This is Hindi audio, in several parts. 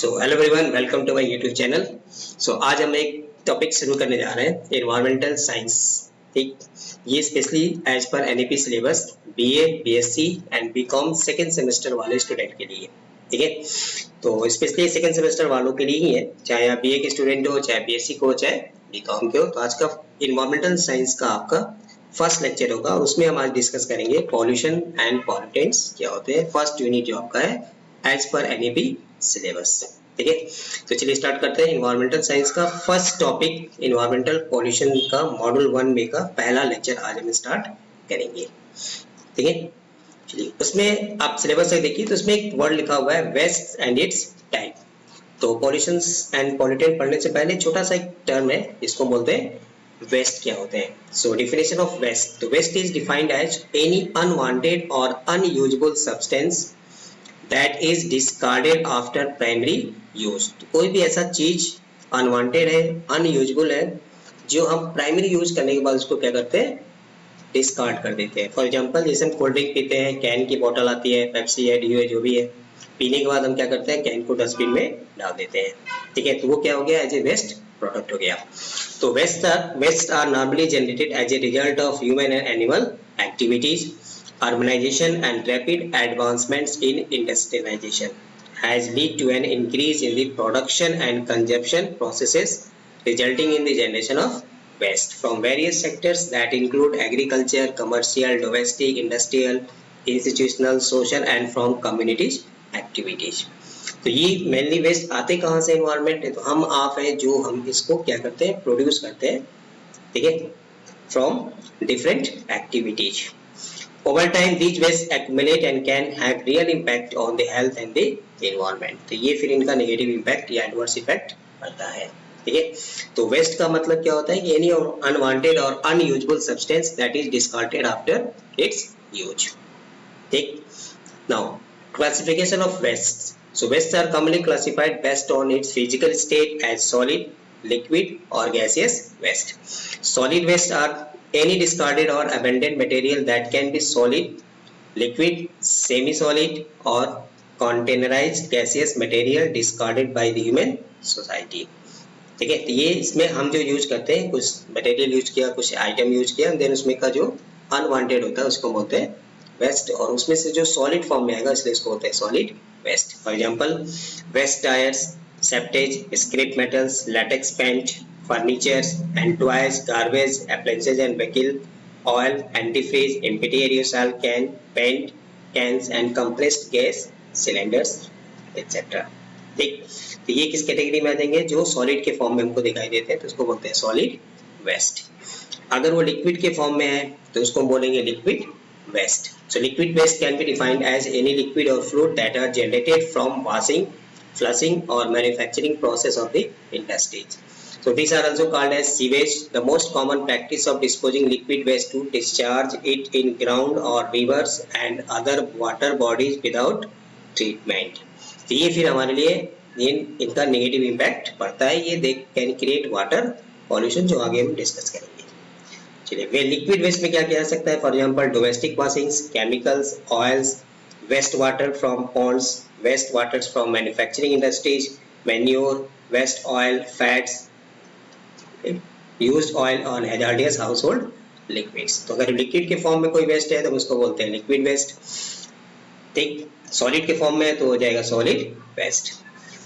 So hello everyone, welcome to my YouTube channel. आज हम एक टॉपिक शुरू करने जा रहे हैं, एनवायरमेंटल साइंस। ठीक, ये specially as per NEP syllabus BA, BSc and BCom second semester वाले स्टूडेंट के लिए। ठीक है, तो स्पेशली सेकेंड सेमेस्टर वालों के लिए ही है, चाहे आप बीए के स्टूडेंट हो, चाहे बीएससी को, चाहे बीकॉम के हो। तो आज का एनवायरमेंटल साइंस का आपका फर्स्ट लेक्चर होगा, उसमें हम आज डिस्कस करेंगे पॉल्यूशन एंड पॉल्यूटेंट्स क्या होते हैं। फर्स्ट यूनिट जो आपका है एज पर एनईपी सिलेबस। ठीक है, तो चलिए स्टार्ट करते हैं। एनवायरमेंटल साइंस का फर्स्ट टॉपिक एनवायरमेंटल पॉल्यूशन का मॉड्यूल 1 में का पहला लेक्चर आज हम स्टार्ट करेंगे। ठीक है, चलिए उसमें आप सिलेबस से देखिए, तो उसमें एक वर्ड लिखा हुआ है वेस्ट एंड इट्स टाइप। तो पॉल्यूशन एंड पॉल्यूटेंट पढ़ने से पहले छोटा सा एक टर्म है, इसको बोलते हैं वेस्ट क्या होते हैं। सो डिफिनेशन ऑफ वेस्ट, तो waste is defined as any unwanted और unusable substance that is discarded after primary use। तो कोई भी ऐसा चीज अनवांटेड है, अनयूजेबल है, जो हम प्राइमरी यूज करने के बाद उसको क्या करते हैं, डिस्कार्ड कर देते हैं। फॉर एग्जांपल जैसे हम कोल्ड ड्रिंक पीते हैं, कैन की बोतल आती है, पेप्सी है, डीयू है, जो भी है, पीने के बाद हम क्या करते हैं, कैन को डस्टबिन में डाल देते हैं। ठीक है, तो वो क्या हो गया, एज ए वेस्ट प्रोडक्ट हो गया। तो waste are normally generated as a result of human and animal activities. Urbanization and rapid advancements in industrialization has led to an increase in the production and consumption processes, resulting in the generation of waste from various sectors that include agriculture, commercial, domestic, industrial, institutional, social and from communities activities। तो ये मेनली वेस्ट आते कहाँ से एनवायरमेंट है, तो हम आप है जो हम इसको क्या करते हैं, प्रोड्यूस करते हैं। ठीक है, from different activities. Over time, these wastes accumulate and can have real impact on the health and the environment। तो ये फिर इनका नेगेटिव इम्पैक्ट या एडवर्स इफेक्ट पड़ता है। ठीक है, तो वेस्ट का मतलब क्या होता है कि एनी अनवांटेड और unusable substance that is discarded after its use. ठीक, now classification of waste. So wastes are commonly classified based on its physical state as solid, liquid or gaseous waste। Solid waste are any discarded or abandoned material that can be solid, liquid, semi-solid or containerized gaseous material discarded by the human society। ठीक है, तो ये इसमें हम जो यूज करते हैं, कुछ मटेरियल यूज किया, कुछ आइटम यूज किया, देन उसमें का जो अनवांटेड होता है उसको बोलते हैं वेस्ट, और उसमें से जो सॉलिड फॉर्म में आएगा इसलिए इसको बोलते हैं solid waste. For example waste tyres, septage, scrap metals, latex paint, furnitures and toys, garbage, appliances and vehicle, oil, antifreeze, empty aerosol can, paint cans and compressed gas cylinders etc। ठीक, तो ये किस कैटेगरी में आ जाएंगे, जो सॉलिड के फॉर्म में हमको दिखाई देते हैं तो उसको बोलते हैं सॉलिड वेस्ट। अगर वो लिक्विड के फॉर्म में है तो उसको बोलेंगे liquid waste. So liquid waste can be defined as any liquid और fluid that are generated from washing, flushing or manufacturing process of the industries। So these are also called as sewage, the most common practice of disposing liquid waste to discharge it in ground or rivers and other water bodies without treatment। तो ये फिर हमारे लिए इनका नेगेटिव इम्पैक्ट पड़ता है, ये they can create water pollution, जो आगे हम डिस्कस करेंगे। चलिए, वे लिक्विड वेस्ट में क्या किया जा सकता है, for example domestic washings, chemicals, oils, waste water from ponds, waste waters from manufacturing industries, manure, waste oil, fats, used oil on hazardous household liquids। तो अगर लिक्विड के फॉर्म में कोई वेस्ट है तो हम उसको बोलते हैं लिक्विड वेस्ट। ठीक, सॉलिड के फॉर्म में तो हो जाएगा सॉलिड वेस्ट।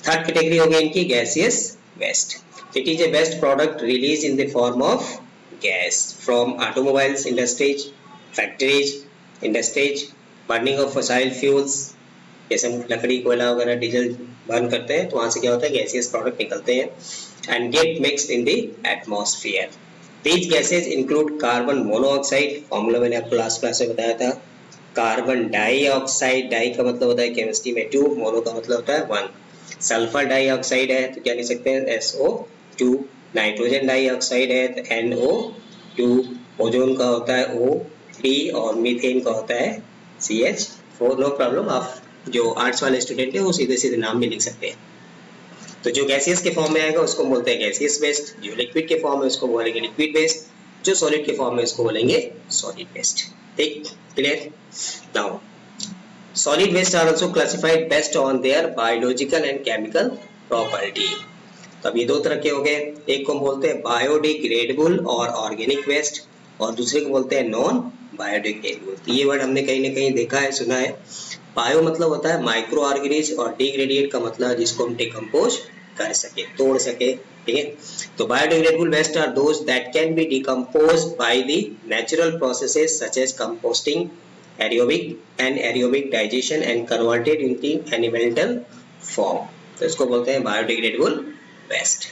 थर्ड कैटेगरी हो गई इनकी gaseous waste. It is a waste product release in the form of gas from automobiles industries, factories, industries, burning of fossil fuels, जैसे हम लकड़ी, कोयला वगैरह डीजल बर्न करते हैं तो वहां से क्या होता है, गैसियस प्रोडक्ट निकलते हैं and gate mixed in the atmosphere. These gases include carbon monoxide, formula मैंने आपको लास्ट क्लास में बताया था, कार्बन डाइऑक्साइड, डाई का मतलब होता है केमिस्ट्री में 2, मोनो का मतलब होता है 1, सल्फर डाइऑक्साइड है तो क्या लिख सकते हैं SO2, नाइट्रोजन डाइऑक्साइड है तो NO2, ओजोन का होता है O3 और मीथेन का होता है CH4। नो प्रॉब्लम, आप जो आर्ट्स वाले स्टूडेंट है वो सीधे सीधे नाम भी लिख सकते हैं। तो जो गैसियस के फॉर्म में आएगा उसको बोलते हैं गैसियस वेस्ट, जो लिक्विड के फॉर्म में उसको बोलेंगे लिक्विड वेस्ट, जो सॉलिड के फॉर्म में उसको बोलेंगे सॉलिड वेस्ट। ठीक, clear. Now Solid waste are also classified based on their biological and chemical property. तो अब ये दो तरह के हो गए, एक को हम बोलते हैं बायोडिग्रेडेबल और ऑर्गेनिक वेस्ट, और दूसरे को बोलते हैं नॉन बायोडिग्रेडेबल। तो ये वर्ड हमने कहीं ना कहीं देखा है, सुना है। बायो मतलब होता है माइक्रो ऑर्गेनिज्म, और डिग्रेडिएट का मतलब जिसको हम डिकम्पोज कर सके, तोड़ सके, ठीक है। तो biodegradable waste are those that can be decomposed by the natural processes such as composting, aerobic and aerobic digestion and converted into elemental form. तो इसको बोलते हैं बायोडिग्रेडेबल वेस्ट,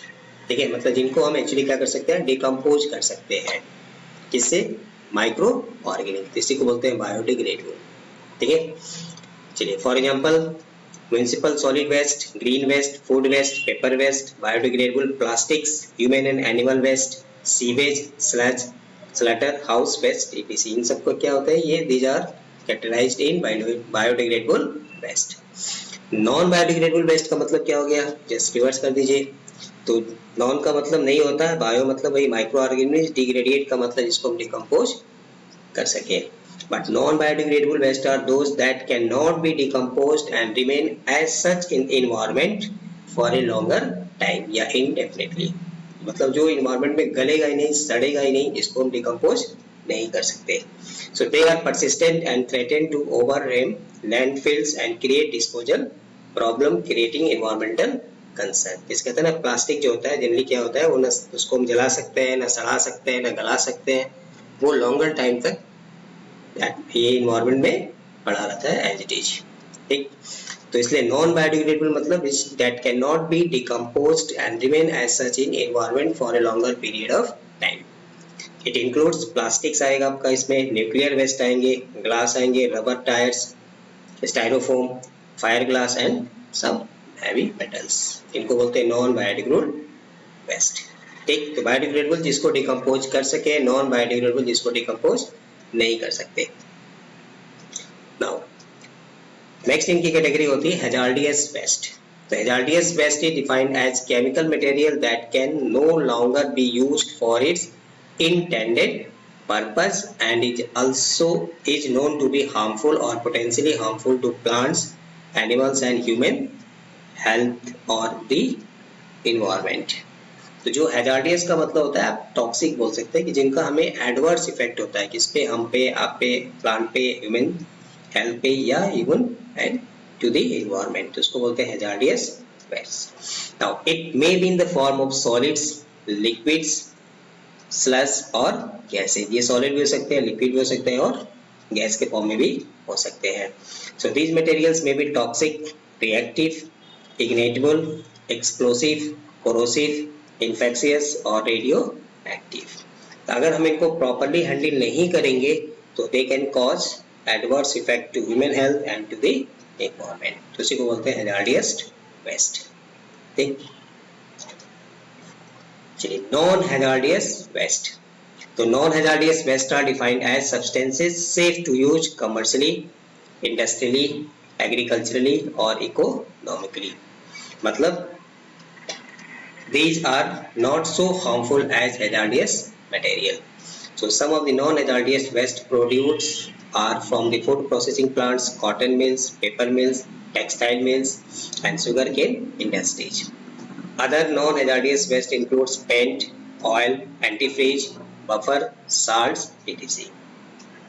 ठीक है। मतलब जिनको हम एक्चुअली क्या कर सकते हैं, डिकम्पोज कर सकते हैं, किससे, माइक्रो ऑर्गेनिक, इसी को बोलते हैं बायोडिग्रेडेबल, ठीक है। चलिए for example municipal solid waste, green waste, food waste, paper waste, biodegradable plastics, human and animal waste, sewage, sludge, slaughter house waste, etc. इन सबको क्या होता है, ये these are categorised in biodegradable waste. Non biodegradable waste का मतलब क्या हो गया, जस्ट रिवर्स कर दीजिए। तो नॉन का मतलब नहीं होता है, बायो मतलब वही माइक्रो ऑर्गेनिज्म, डिग्रेडिएट का मतलब जिसको हम डिकम्पोज कर सके। But non-biodegradable waste are those that cannot be decomposed and remain as such in environment for a longer time या indefinitely। मतलब जो environment में गलेगा ही नहीं, सड़ेगा ही नहीं, इसको हम डिकम्पोज नहीं कर सकते। So they are persistent and threaten to overrun landfills and create disposal problem, creating environmental concern। इस कहते हैं ना, प्लास्टिक जो होता है जनरली क्या होता है, वो न उसको हम जला सकते हैं, ना सड़ा सकते हैं, ना गला सकते हैं, वो लॉन्गर टाइम तक ये इन्वायरमेंट में पड़ा रहता है एज इट इज, ठीक। तो इसलिए नॉन बायोडिग्रेडेबल मतलब is that can not be decomposed and remain as such in environment for a longer period of time. It includes plastics आएगा आपका, इसमें न्यूक्लियर वेस्ट आएंगे, ग्लास आएंगे, rubber tyres, styrofoam, fire glass and some heavy metals. इनको बोलते हैं नॉन बायोडिग्रेडेबल वेस्ट, ठीक। तो बायोडिग्रेडेबल जिसको डिकम्पोज कर सके, नॉन बायोडिग्रेडेबल जिसको डिकम्पोज नहीं कर सकते। नाउ नेक्स्ट इनकी कैटेगरी होती है हैजार्डियस वेस्ट। तो hazardous waste is defined as chemical material that can no longer be used for its intended purpose and is also is known to be harmful और potentially harmful to plants, animals and human health और द इन्वायरमेंट। तो जो हैजार्डियस का मतलब होता है, आप टॉक्सिक बोल सकते हैं, कि जिनका हमें एडवर्स इफेक्ट होता है, किस पे, हम पे, आप पे, प्लांट पे, ह्यूमन हेल्थ पे, या even and to the environment, तो उसको बोलते हैं hazardous waste. Now it may be in the form of solids, liquids, sludge और गैसेज। ये सॉलिड भी हो सकते हैं, लिक्विड भी हो सकते हैं, और गैस के फॉर्म में भी हो सकते हैं। So these materials may be toxic, reactive, ignitable, explosive, corrosive, infectious और रेडियो एक्टिव। अगर हम इनको प्रॉपरली हैंडल नहीं करेंगे तो they can cause adverse effect to human health and to the environment. तो इसी को बोलते हैं हैजार्डियस वेस्ट, ठीक। चलिए नॉन हैजार्डियस वेस्ट। तो non hazardous waste are defined as substances safe to use commercially, industrially, agriculturally और इकोनॉमिकली। मतलब these are not so harmful as hazardous material. So some of the non-hazardous waste products are from the food processing plants, cotton mills, paper mills, textile mills and sugarcane industries. Other non-hazardous waste includes paint, oil, antifreeze, buffer, salts, etc.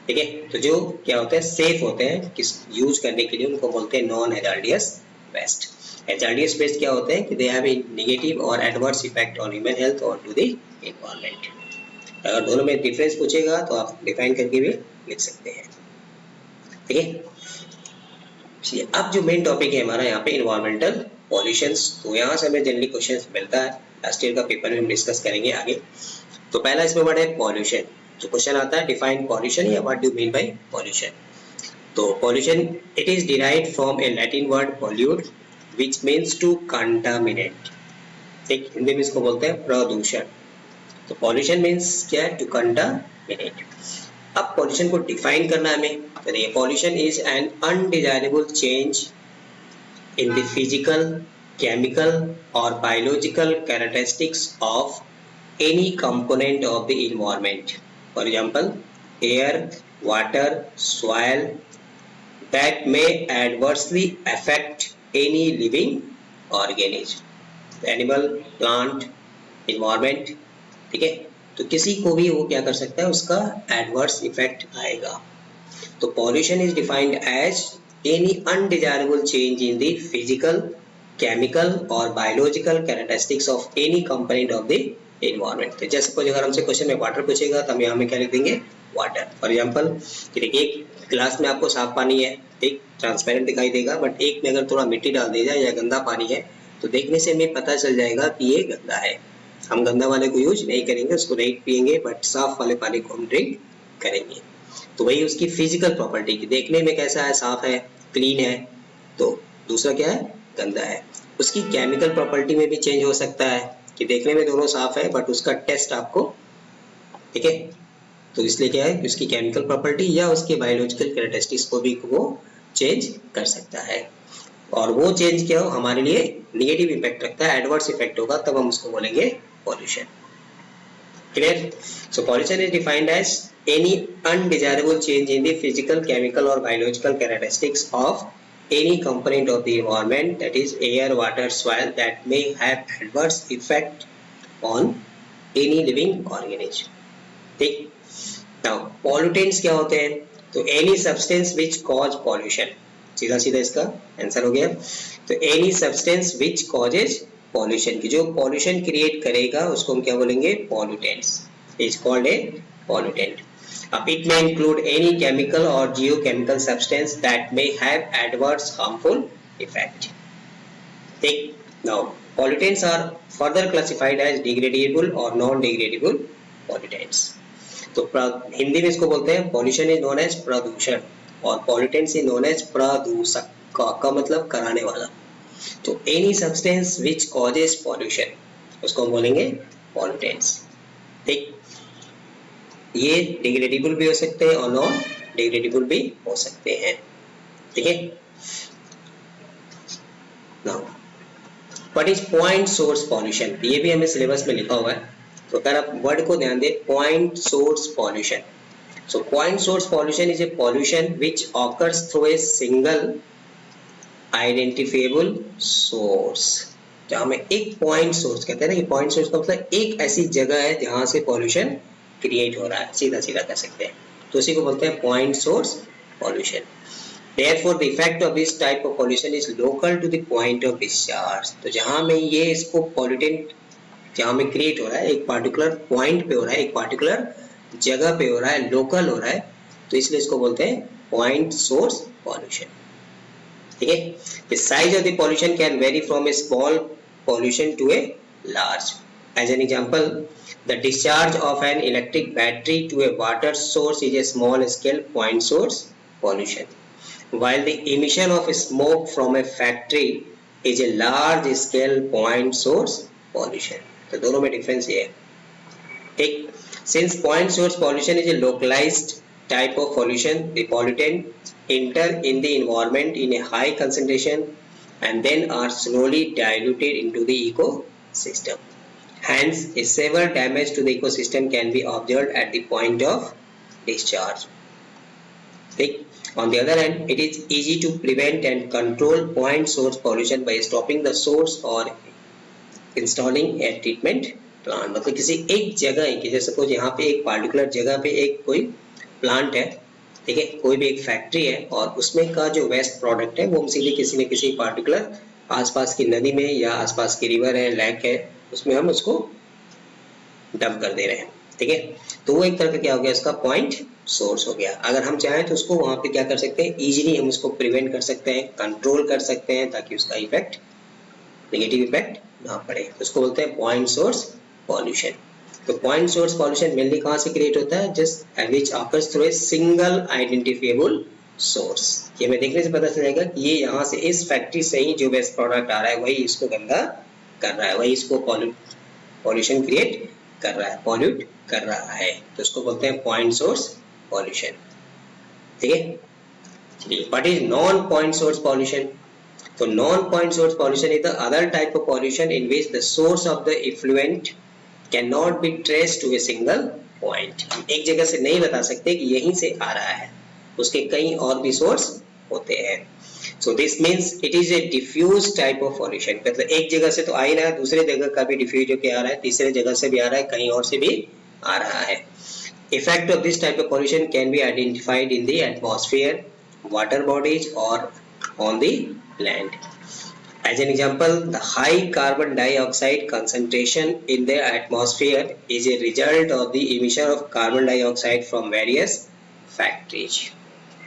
ठीक है। तो जो क्या होते हैं, सेफ होते हैं किस यूज करने के लिए, उनको बोलते हैं non hazardous waste. Hazardous waste क्या होते हैं कि दे हैव ए नेगेटिव और adverse effect on human health और टू द एनवायरनमेंट। अगर दोनों में डिफरेंस पूछेगा तो आप डिफाइन करके भी लिख सकते हैं, ठीक है। चलिए अब जो मेन टॉपिक है हमारा यहाँ पे एनवायरमेंटल पॉल्यूशंस। तो यहाँ से हमें जनरली क्वेश्चंस मिलता है, लास्ट ईयर का पेपर में हम डिस्कस करेंगे आगे। तो पहला इसमें वर्ड है पॉल्यूशन। तो क्वेश्चन आता है डिफाइन पॉल्यूशन या what do mean by pollution. तो pollution it is derived from a Latin word pollute which means to contaminate, ठीक। हिंदी में इसको बोलते हैं प्रदूषण। तो पॉल्यूशन मीन्स क्या है, टू कंटामिनेट। अब पॉल्यूशन को डिफाइन करना हमें, तो देखिए pollution is an undesirable change in the physical, chemical और biological characteristics of any component of the environment. For example air, water, soil, that may adversely affect any living organism, animal, plant, environment, ठीक है। तो किसी को भी वो क्या कर सकता है, उसका एडवर्स इफेक्ट आएगा। तो pollution is defined as any undesirable change in the physical, chemical और biological characteristics of any component of the environment. तो जैसे सपोज अगर हमसे क्वेश्चन में वाटर पूछेगा तो हम यहाँ में क्या लिख देंगे, वाटर। फॉर एग्जाम्पल देखिए, एक ग्लास में आपको साफ पानी है, ठीक, ट्रांसपेरेंट दिखाई देगा, बट एक में अगर थोड़ा मिट्टी डाल दी जाए या गंदा पानी है तो देखने से हमें पता चल जाएगा कि ये गंदा है। हम गंदा वाले को यूज नहीं करेंगे, उसको नहीं पियेंगे, बट साफ वाले पानी को हम ड्रिंक करेंगे। तो वही उसकी फिजिकल प्रॉपर्टी की, देखने में कैसा है, साफ है, क्लीन है, तो दूसरा क्या है, गंदा है। उसकी केमिकल प्रॉपर्टी में भी चेंज हो सकता है कि देखने में दोनों साफ है बट उसका टेस्ट आपको, ठीक है, तो इसलिए क्या है, उसकी केमिकल प्रॉपर्टी या उसके बायोलॉजिकल कैरेक्टरिस्टिक्स को भी वो चेंज कर सकता है। और वो चेंज क्या हो, हमारे लिए नेगेटिव इफेक्ट रखता है, एडवर्स इफेक्ट होगा, तब हम उसको बोलेंगे pollution. Clear? So pollution is defined as any undesirable change in the physical, chemical or biological characteristics of any component of the environment, that is air, water, soil, that may have adverse effect on any living organism. ठीक। now pollutants क्या होते हैं, तो any substance which cause pollution, सीधा सीधा इसका आंसर हो गया। तो any substance which causes pollution, की जो pollution create करेगा उसको हम क्या बोलेंगे, pollutants, is called a pollutant. It may include any chemical or geochemical substance that may have adverse harmful effect. Now, pollutants are further classified as degradable or non-degradable pollutants. तो हिंदी में इसको बोलते हैं, pollution is known as प्रदूषण और pollutants is known as प्रदूषक, का मतलब कराने वाला। तो any substance which causes pollution उसको हम बोलेंगे pollutants। ठीक, ये डिग्रेडेबल भी हो सकते हैं और नॉन डिग्रेडेबल भी हो सकते हैं, ठीक है। Now what is point source pollution, ये भी हमें सिलेबस में लिखा हुआ है, तो अगर आप वर्ड को ध्यान दें, point source pollution. So point source pollution is a pollution which occurs through a single identifiable source. जहां में एक पॉइंट सोर्स कहते हैं ना, कि पॉइंट सोर्स का मतलब एक ऐसी जगह है जहां से पॉल्यूशन क्रिएट हो रहा है, सीधा सीधा कह सकते हैं, तो उसी को बोलते हैं point source pollution. Therefore, the effect of this type of pollution is local to the point of discharge. तो जहां में ये इसको पॉल्यूटेंट जहां में क्रिएट हो रहा है, एक पार्टिकुलर पॉइंट पे हो रहा है, एक पार्टिकुलर जगह पे हो रहा है, लोकल हो रहा है, तो इसलिए इसको बोलते हैं पॉइंट सोर्स पॉल्यूशन, ठीक है। The size of the pollution can vary from a small pollution to a large. As an example, the discharge of an electric battery to a water source is a small scale point source pollution, while the emission of smoke from a factory is a large scale point source pollution. तो दोनों में डिफरेंस ये है। एक, since point source pollution is a localized type of pollution, the pollutants enter in the environment in a high concentration and then are slowly diluted into the ecosystem. Hence, a severe damage to the ecosystem can be observed at the point of discharge. On the other hand, it is easy to prevent and control point source pollution by stopping the source or installing a treatment plant. मतलब किसी एक जगह है कि जैसे सपोज यहाँ पे एक पार्टिकुलर जगह पे एक कोई प्लांट है, ठीक है, कोई भी एक फैक्ट्री है, और उसमें का जो वेस्ट प्रोडक्ट है वो हम सीधे किसी न किसी पार्टिकुलर आसपास की नदी में या आसपास की रिवर है, लेक है, उसमें हम उसको डंप कर दे रहे हैं, ठीक है। तो वो एक तरह का क्या हो गया, इसका पॉइंट सोर्स हो गया। अगर हम चाहें तो उसको वहां पे क्या कर सकते हैं, इजीली हम उसको प्रिवेंट कर सकते हैं, कंट्रोल कर सकते हैं, ताकि उसका इफेक्ट, नेगेटिव इफेक्ट ना पड़े। तो उसको बोलते हैं पॉइंट सोर्स पॉल्यूशन। तो पॉइंट सोर्स पॉल्यूशन मेनली कहाँ से क्रिएट होता है, just which occurs through a single identifiable source. ये हमें देखने से पता चलेगा कि ये यहाँ से इस फैक्ट्री से ही जो वेस्ट प्रोडक्ट आ रहा है वही इसको गंदा कर रहा है, वही इसको पॉल्यूशन क्रिएट कर रहा है, पॉल्यूट कर रहा है, तो उसको बोलते हैं पॉइंट सोर्स पॉल्यूशन, ठीक है। चलिए, what is non point source pollution. तो non point source pollution is the other type of pollution in which the source of the effluent can not be traced to a single point. हम एक जगह से नहीं बता सकते कि यहीं से आ रहा है, उसके कई और भी सोर्स होते हैं। So this means it is a diffuse type of pollution, मतलब एक जगह से तो आ ही रहा है, दूसरे जगह का भी डिफ्यूज होकर आ रहा है, तीसरे जगह से भी आ रहा है, कहीं और से भी आ रहा है। Effect of this type of pollution can be identified in the atmosphere, water bodies or on the land. As an example, the high carbon dioxide concentration in the atmosphere is a result of the emission of carbon dioxide from various factories.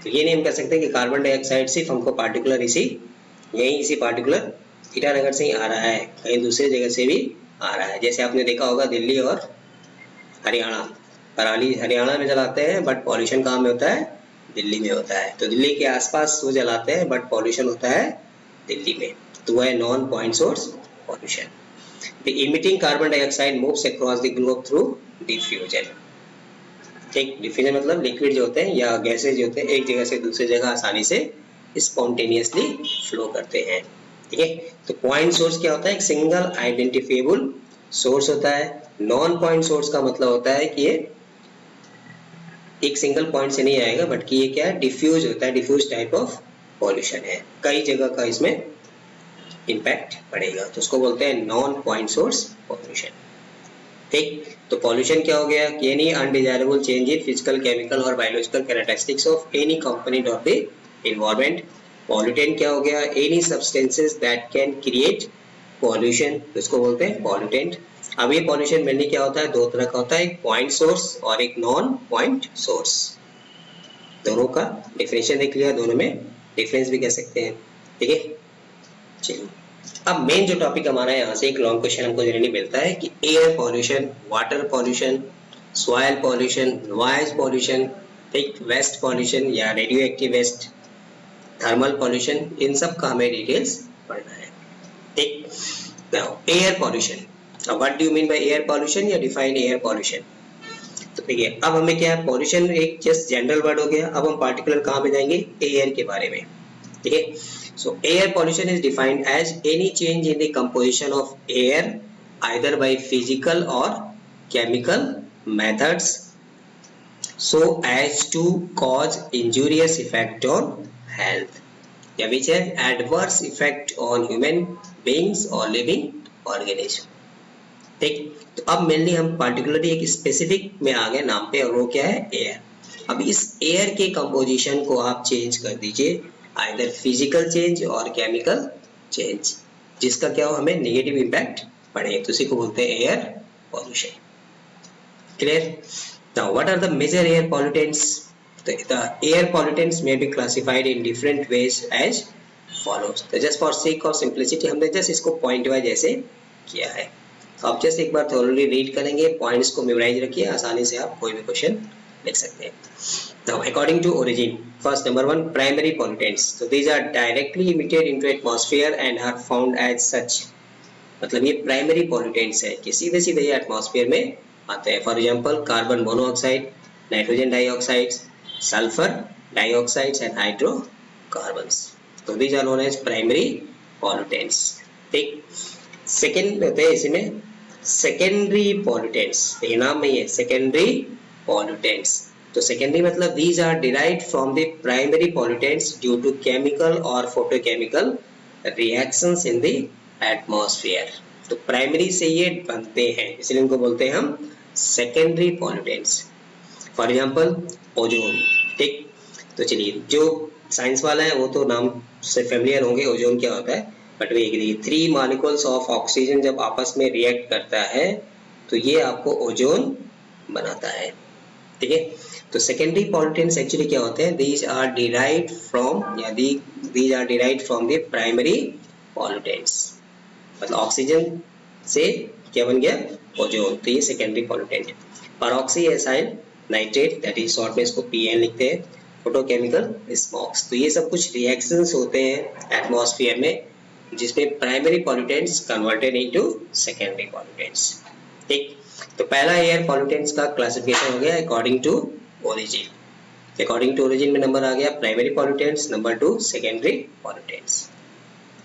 तो ये नहीं हम कह सकते कि कार्बन डाइऑक्साइड सिर्फ हमको पार्टिकुलर इसी पार्टिकुलर ईटानगर से ही आ रहा है, कहीं दूसरी जगह से भी आ रहा है। जैसे आपने देखा होगा दिल्ली और हरियाणा, पराली हरियाणा में जलाते हैं बट पॉल्यूशन कहाँ में होता है, दिल्ली में होता है। तो दिल्ली के आसपास वो जलाते हैं बट पॉल्यूशन होता है दिल्ली में, तो वह है non point source pollution. The emitting carbon dioxide moves across the globe through diffusion. ठीक, डिफ्यूजन मतलब लिक्विड जो होते हैं या गैसेज जो होते हैं एक जगह से दूसरी जगह आसानी से स्पॉन्टेनियसली फ्लो करते हैं। ठीक है, तो पॉइंट सोर्स क्या होता है, एक सिंगल आइडेंटिफिएबल सोर्स होता है। नॉन पॉइंट सोर्स का मतलब होता है कि ये एक सिंगल पॉइंट से नहीं आएगा बट कि ये क्या है, डिफ्यूज होता है, डिफ्यूज टाइप ऑफ पॉल्यूशन है, कई जगह का इसमें इम्पैक्ट पड़ेगा, तो उसको बोलते हैं नॉन पॉइंट सोर्स पॉल्यूशन। ठीक, तो पॉल्यूशन क्या हो गया कि any undesirable change in physical, chemical और biological characteristics of any component of the environment. Pollutant क्या हो गया, any substances that can create pollution, इसको बोलते हैं पॉल्यूटेंट। अब ये पॉल्यूशन मेनली क्या होता है, दो तरह का होता है, एक पॉइंट सोर्स और एक नॉन पॉइंट सोर्स। दोनों का डिफरेंशिएशन देख लिया, दोनों में डिफरेंस भी कह सकते हैं। ठीक है, चलिए अब मेन जो टॉपिक हमारा है, यहाँ से एक लॉन्ग क्वेश्चन हमको जनरली मिलता है कि air pollution, water pollution, soil pollution, noise pollution, ठीक, वेस्ट पॉल्यूशन या radioactive waste, thermal pollution, इन सब का हमें डिटेल्स पढ़ना है। ठीक, now air pollution, what do you mean by air pollution या डिफाइन एयर पॉल्यूशन। तो देखिए अब हमें क्या है, पॉल्यूशन एक जस्ट जनरल वर्ड हो गया, अब हम पार्टिकुलर कहाँ पे जाएंगे, एयर के बारे में। ठीक है, so air pollution is defined as any change in the composition of air either by physical or chemical methods so as to cause injurious effect on health, yeah, which has adverse effect on human beings or living organism। ठीक, तो अब मेनली हम पार्टिकुलरली एक स्पेसिफिक में आ गए नाम पे, और वो क्या है, एयर। अब इस एयर के कंपोजिशन को आप चेंज कर दीजिए, आइदर फिजिकल चेंज और केमिकल चेंज, जिसका क्या हो, हमें नेगेटिव इम्पैक्ट पड़े, तो उसी को बोलते हैं air pollution. Clear, now what are the major air pollutants. तो the air pollutants may be classified in different ways as follows. तो just for sake of simplicity हमने जस्ट इसको पॉइंट वाइज ऐसे किया है, तो आप जस्ट एक बार थोड़ी रीड करेंगे, पॉइंट्स को मेमोराइज रखिए, आसानी से आप कोई भी क्वेश्चन लिख सकते हैं। Now, according to origin, first number one, primary pollutants. So these are directly emitted into atmosphere and are found as such. मतलब ये प्राइमरी पॉल्यूटेंट्स है कि सीधे सीधे ये एटमॉस्फेयर में आते हैं। For example carbon monoxide, nitrogen dioxide, sulphur dioxide and hydrocarbons. तो these are known as primary pollutants। ठीक, सेकेंड होते हैं इसमें सेकेंडरी पॉल्यूटेंट्स, ये नाम में है सेकेंडरी पॉल्यूटेंट्स। तो सेकेंडरी मतलब these are derived from the primary pollutants due to chemical or photochemical reactions in the atmosphere। तो प्राइमरी से ये बनते हैं, इसलिए इनको बोलते हैं हम secondary pollutants. For example ozone. ठीक, तो चलिए जो साइंस वाला है वो तो नाम से फेमिलियर होंगे, ओजोन क्या होता है, बट वे देखिए 3 मॉलिक्यूल्स ऑफ ऑक्सीजन जब आपस में रिएक्ट करता है तो ये आपको ओजोन बनाता है। ठीक है, तो सेकेंडरी पॉल्यूटेंट्स एक्चुअली क्या होते हैं, these are derived from या these are derived from the primary pollutants। मतलब ऑक्सीजन से क्या बन गया, ओजोन, तो ये secondary pollutant. परऑक्सी acyl nitrate, that is short में इसको PN लिखते हैं, फोटोकेमिकल स्मोक्स। तो ये सब कुछ रिएक्शंस होते हैं एटमॉस्फेयर में जिसमें primary pollutants converted into secondary pollutants. ठीक, तो पहला एयर पॉल्यूटेंट्स का क्लासिफिकेशन हो गया according to origin. According to origin में नंबर आ गया primary pollutants, number 2 secondary pollutants.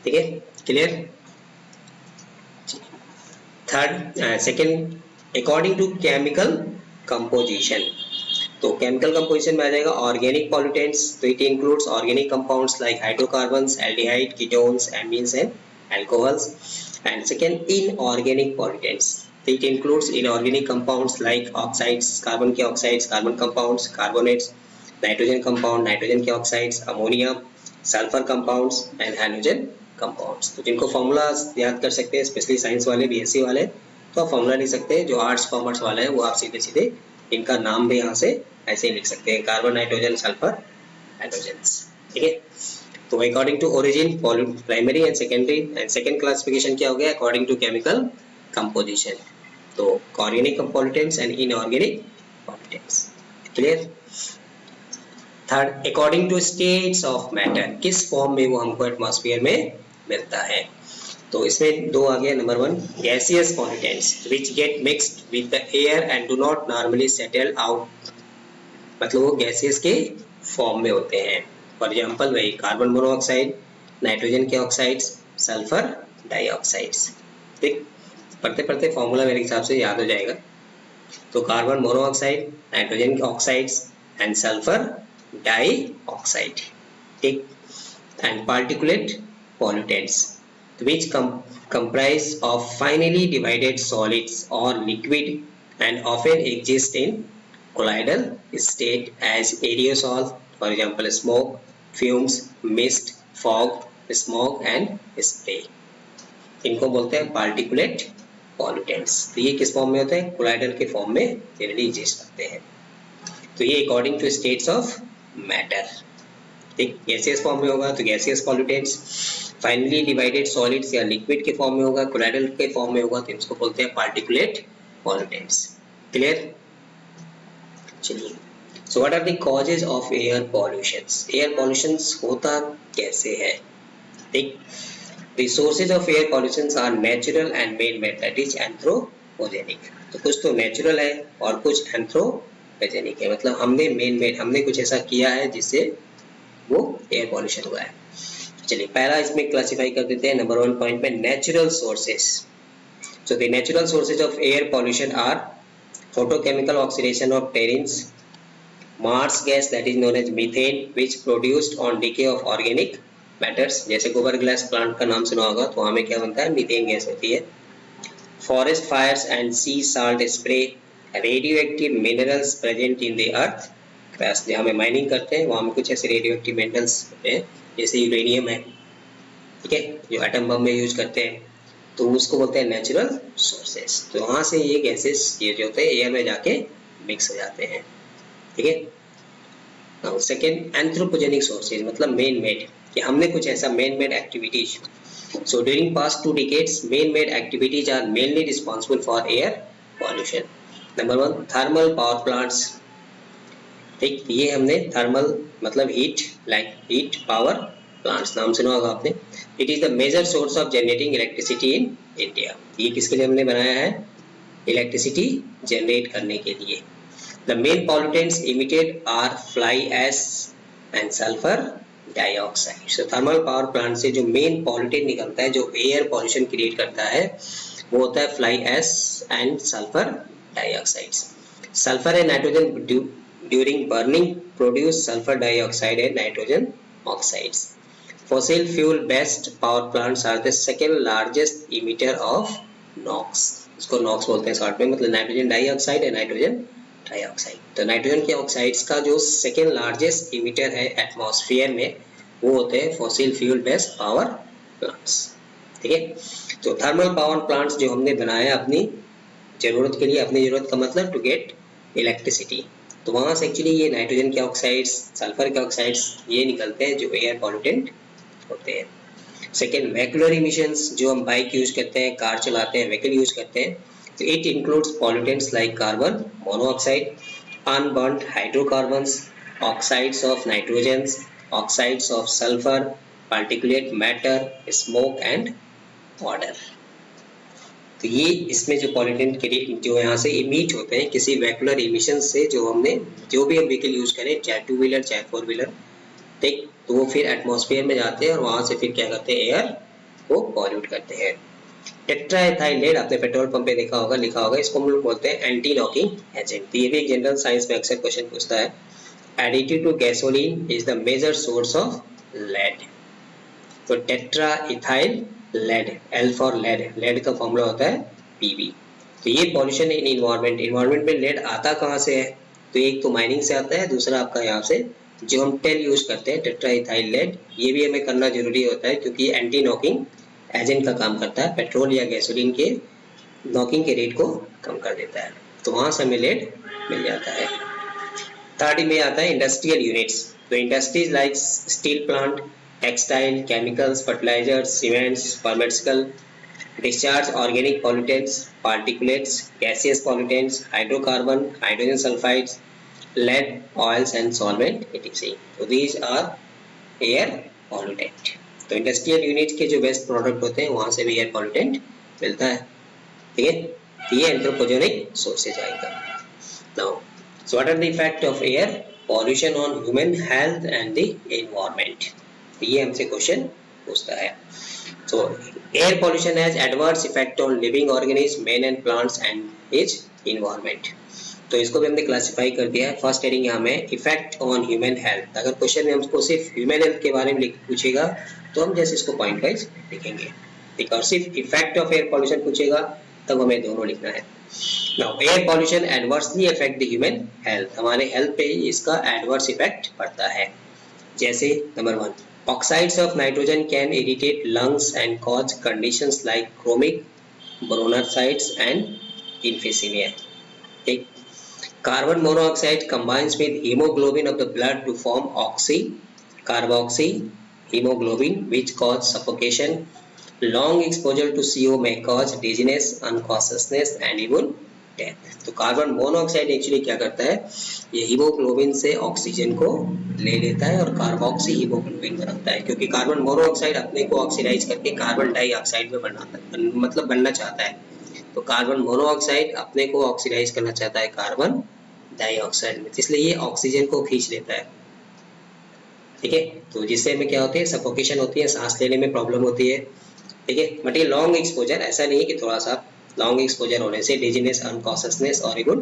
ठीक है, clear. Third second, according to chemical composition. तो केमिकल कंपोजिशन में आ जाएगा ऑर्गेनिक पॉल्यूटेंट्स, तो it includes organic compounds like hydrocarbons, aldehyde, ketones, amines and alcohols. And second inorganic pollutants, तो it includes inorganic compounds like oxides, carbon के oxides, carbon compounds, carbonates, nitrogen compound, nitrogen के oxides, ammonia, sulphur compounds and hydrogen compounds. तो जिनको फॉर्मूला याद कर सकते हैं स्पेशली साइंस वाले, बीएससी वाले, तो आप फॉर्मूला लिख सकते हैं. जो आर्ट्स कॉमर्स वाले हैं वो आप सीधे सीधे इनका नाम भी यहाँ से ऐसे ही लिख सकते हैं, कार्बन, नाइट्रोजन, सल्फर, हाइड्रोजन. ठीक है. तो according to origin, primary and secondary, and second classification क्या हो गया अकॉर्डिंग टू केमिकल कंपोजिशन. तो organic pollutants and inorganic pollutants. Clear. Third, according to states of matter, किस फॉर्म में वो हमको एटमॉस्फेयर में मिलता है. तो इसमें दो आ गया. Number one, gaseous pollutants which get mixed with the air and do not normally settle out, मतलब वो गैसियस के फॉर्म में होते हैं. फॉर एग्जांपल वही कार्बन मोनोऑक्साइड, नाइट्रोजन के ऑक्साइड्स, सल्फर डाइऑक्साइड्स. ठीक, पढ़ते पढ़ते फॉर्मूला मेरे हिसाब से याद हो जाएगा. तो कार्बन मोनोऑक्साइड, नाइट्रोजन के ऑक्साइड्स एंड सल्फर डाइऑक्साइड. ठीक. And particulate pollutants which comprise of finely divided solids or liquid and often exist in colloidal state as aerosol, for example smoke, fumes, mist, fog, smoke and spray. इनको बोलते हैं particulate pollutants. तो ये किस फॉर्म में होते हैं? colloidal के फॉर्म में जनरली एग्जिस्ट करते हैं. तो ये according to states of matter. ठीक, गैसियस फॉर्म में होगा तो gaseous pollutants, finely divided solids या लिक्विड के फॉर्म में होगा, कोलाइडल के फॉर्म में होगा तो इसको बोलते हैं पार्टिकुलेट पॉल्यूटेंट्स. क्लियर. चलिए, so what are the causes of air pollutions. Air pollutions होता कैसे है. ठीक, the sources of air pollutions are natural and man made, that is anthropogenic. तो कुछ तो नेचुरल है और कुछ एंथ्रोपोजेनिक है, मतलब हमने मेन मेड, हमने कुछ ऐसा किया है जिससे वो एयर पॉल्यूशन हुआ है. चलिए पहला इसमें क्लासिफाई कर देते हैं नंबर वन पॉइंट में, natural sources. So the natural sources of air pollution are photochemical oxidation of terpenes, marsh gas that is known as methane which produced on decay of organic matters. जैसे गोबर ग्लास प्लांट का नाम सुना होगा तो वहाँ में क्या बनता है, मीथेन गैस होती है. Forest fires and sea salt spray, radio active minerals present in the earth crust. जहाँ में माइनिंग करते हैं वहाँ में कुछ ऐसे रेडियो एक्टिव मिनरल्स होते हैं जैसे यूरेनियम है, ठीक है, जो एटम बम में यूज करते हैं, तो उसको बोलते हैं नेचुरल सोर्सेस. तो वहाँ से ये गैसेस ये जो होते हैं एयर में जाके मिक्स हो जाते हैं. ठीक है. नाउ सेकंड, एंथ्रोपोजेनिक सोर्सेज, मतलब मेन मेड, कि हमने कुछ ऐसा man made activities. So during past 2 decades man made activities are mainly responsible for air pollution. Number one, thermal power plants. ठीक, ये हमने थर्मल मतलब heat, like heat power plants नाम सुना होगा आपने. It is the major source of generating electricity in India. ये किसके लिए हमने बनाया है, इलेक्ट्रिसिटी जनरेट करने के लिए. The main pollutants emitted are fly ash and sulphur dioxide. So thermal power plant से जो मेन पॉल्यूटेंट निकलता है, जो एयर पॉल्यूशन क्रिएट करता है, वो होता है fly ash and sulphur dioxide. Sulphur and nitrogen during burning produce sulfur dioxide and nitrogen oxides. Fossil fuel based power plants are the second largest emitter of NOx. इसको NOx बोलते हैं शॉर्ट में, मतलब नाइट्रोजन डाइऑक्साइड है, नाइट्रोजन ट्राइऑक्साइड. तो नाइट्रोजन के ऑक्साइड्स का जो सेकेंड लार्जेस्ट इमिटर है एटमॉस्फेयर में, वो होते हैं fossil fuel based power plants. ठीक है. तो थर्मल पावर प्लांट्स जो हमने बनाया अपनी जरूरत के लिए, अपनी जरूरत का मतलब टू गेट इलेक्ट्रिसिटी, तो वहाँ से एक्चुअली ये नाइट्रोजन के ऑक्साइड्स, सल्फर के ऑक्साइड्स ये निकलते हैं जो एयर पॉल्यूटेंट होते हैं. सेकेंड, वेहिकुलर इमिशंस, जो हम बाइक यूज करते हैं, कार चलाते हैं, व्हीकल यूज करते हैं, तो it includes pollutants like carbon monoxide, unburned hydrocarbons, oxides of nitrogens, oxides of sulphur, particulate matter, smoke and order. तो ये इसमें जो पॉल्यूटेंट जो यहाँ से इमिट होते हैं किसी वेहिकुलर इमिशन से, जो हमने जो भी हम व्हीकल यूज करें, चाहे 2 व्हीलर चाहे 4 व्हीलर, ठीक, तो वो फिर एटमॉस्फेयर में जाते हैं और वहाँ से फिर क्या करते हैं, एयर को पॉल्यूट करते हैं. टेट्राइथाइल लेड आपने पेट्रोल पंप पे देखा होगा, लिखा होगा, इसको हम लोग बोलते हैं एंटी नॉकिंग एजेंट। ये भी एक जनरल साइंस में अक्सर क्वेश्चन पूछता है। Additive to gasoline is the major source of lead. तो tetraethyl lead, L for lead, lead का फॉर्मूला होता है पीबी। तो ये पॉल्यूशन इन इन्वायरमेंट, इन्वायरमेंट में लेड आता कहाँ से है? तो एक तो माइनिंग से आता है, दूसरा आपका यहाँ से जो हम टेल यूज करते हैं टेट्राइथाइल लेड, ये भी हमें करना जरूरी होता है क्योंकि एंटी नॉकिंग एजेंट का काम करता है, पेट्रोल या गैसोलीन के नॉकिंग के रेट को कम कर देता है। तो वहां से हमें लेड मिल जाता है। थर्ड में आता है इंडस्ट्रियल यूनिट्स। तो industries like steel plant, textile, chemicals, fertilisers, cements, pharmaceutical discharge organic pollutants, particulates, gaseous pollutants, hydrocarbon, hydrogen sulfides, lead, oils and solvent etc. So these are air pollutant. तो इंडस्ट्रियल यूनिट के जो वेस्ट प्रोडक्ट होते हैं वहां से भी एयर पॉल्यूटेंट मिलता है, ठीक है। ये एंथ्रोपोजेनिक सोर्सेज आएगा। Now so what are the effect of air pollution on human health and the environment? ये हमसे क्वेश्चन पूछता है। So air pollution has adverse effect on living organisms, men and plants and its environment. तो इसको भी हमने क्लासिफाई कर दिया है। फर्स्ट हेडिंग यहाँ में इफेक्ट ऑन ह्यूमन हेल्थ। अगर क्वेश्चन में हमको सिर्फ ह्यूमन हेल्थ के बारे में पूछेगा तो हम जैसे इसको पॉइंट वाइज लिखेंगे, ठीक है। और सिर्फ इफेक्ट ऑफ एयर पॉल्यूशन पूछेगा तब हमें दोनों लिखना है। Now air pollution adversely affect the human health, हमारे हेल्थ पे इसका एडवर्स इफेक्ट पड़ता है। जैसे number 1, oxides of nitrogen can irritate lungs and cause conditions like chromic bronchitis and emphysema. Okay. Carbon monoxide combines with hemoglobin of the blood to form carboxy hemoglobin, which cause suffocation. Long exposure to CO may cause dizziness, unconsciousness and even death. तो कार्बन मोनोऑक्साइड एक्चुअली क्या करता है, ये हीमोग्लोबिन से ऑक्सीजन को ले लेता है और कार्बोक्सी हीमोग्लोबिन बनाता है। क्योंकि कार्बन मोनोऑक्साइड अपने को ऑक्सीडाइज करके कार्बन डाइऑक्साइड में बनना चाहता है। तो कार्बन मोनोऑक्साइड अपने को ऑक्सीडाइज करना चाहता है कार्बन डाइऑक्साइड में, इसलिए ये ऑक्सीजन को खींच लेता है, ठीक है। तो जिससे हमें क्या होती है, सफोकेशन होती है, सांस लेने में प्रॉब्लम होती है, ठीक है। बट ये लॉन्ग एक्सपोजर, ऐसा नहीं है कि थोड़ा सा लॉन्ग एक्सपोजर होने से डिजीनेस, अनकॉन्शियसनेस और इवन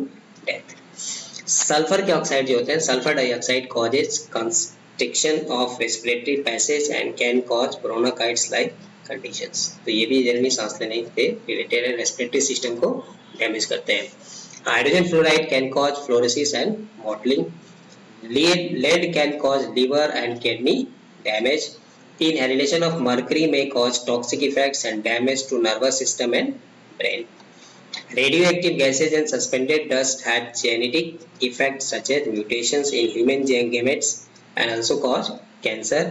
डेथ। सल्फर के ऑक्साइड जो होते हैं, sulphur dioxide causes constriction of respiratory passage and can cause bronchitis like conditions. तो ये भी जनरली सांस लेने से रिलेटेड है, रेस्पिरेटरी सिस्टम को डैमेज करते हैं। Hydrogen fluoride can cause fluorosis and mottling. lead can cause liver and kidney damage. Inhalation of mercury may cause toxic effects and damage to nervous system and brain. Radioactive gases and suspended dust had genetic effects such as mutations in human gametes and also cause cancer,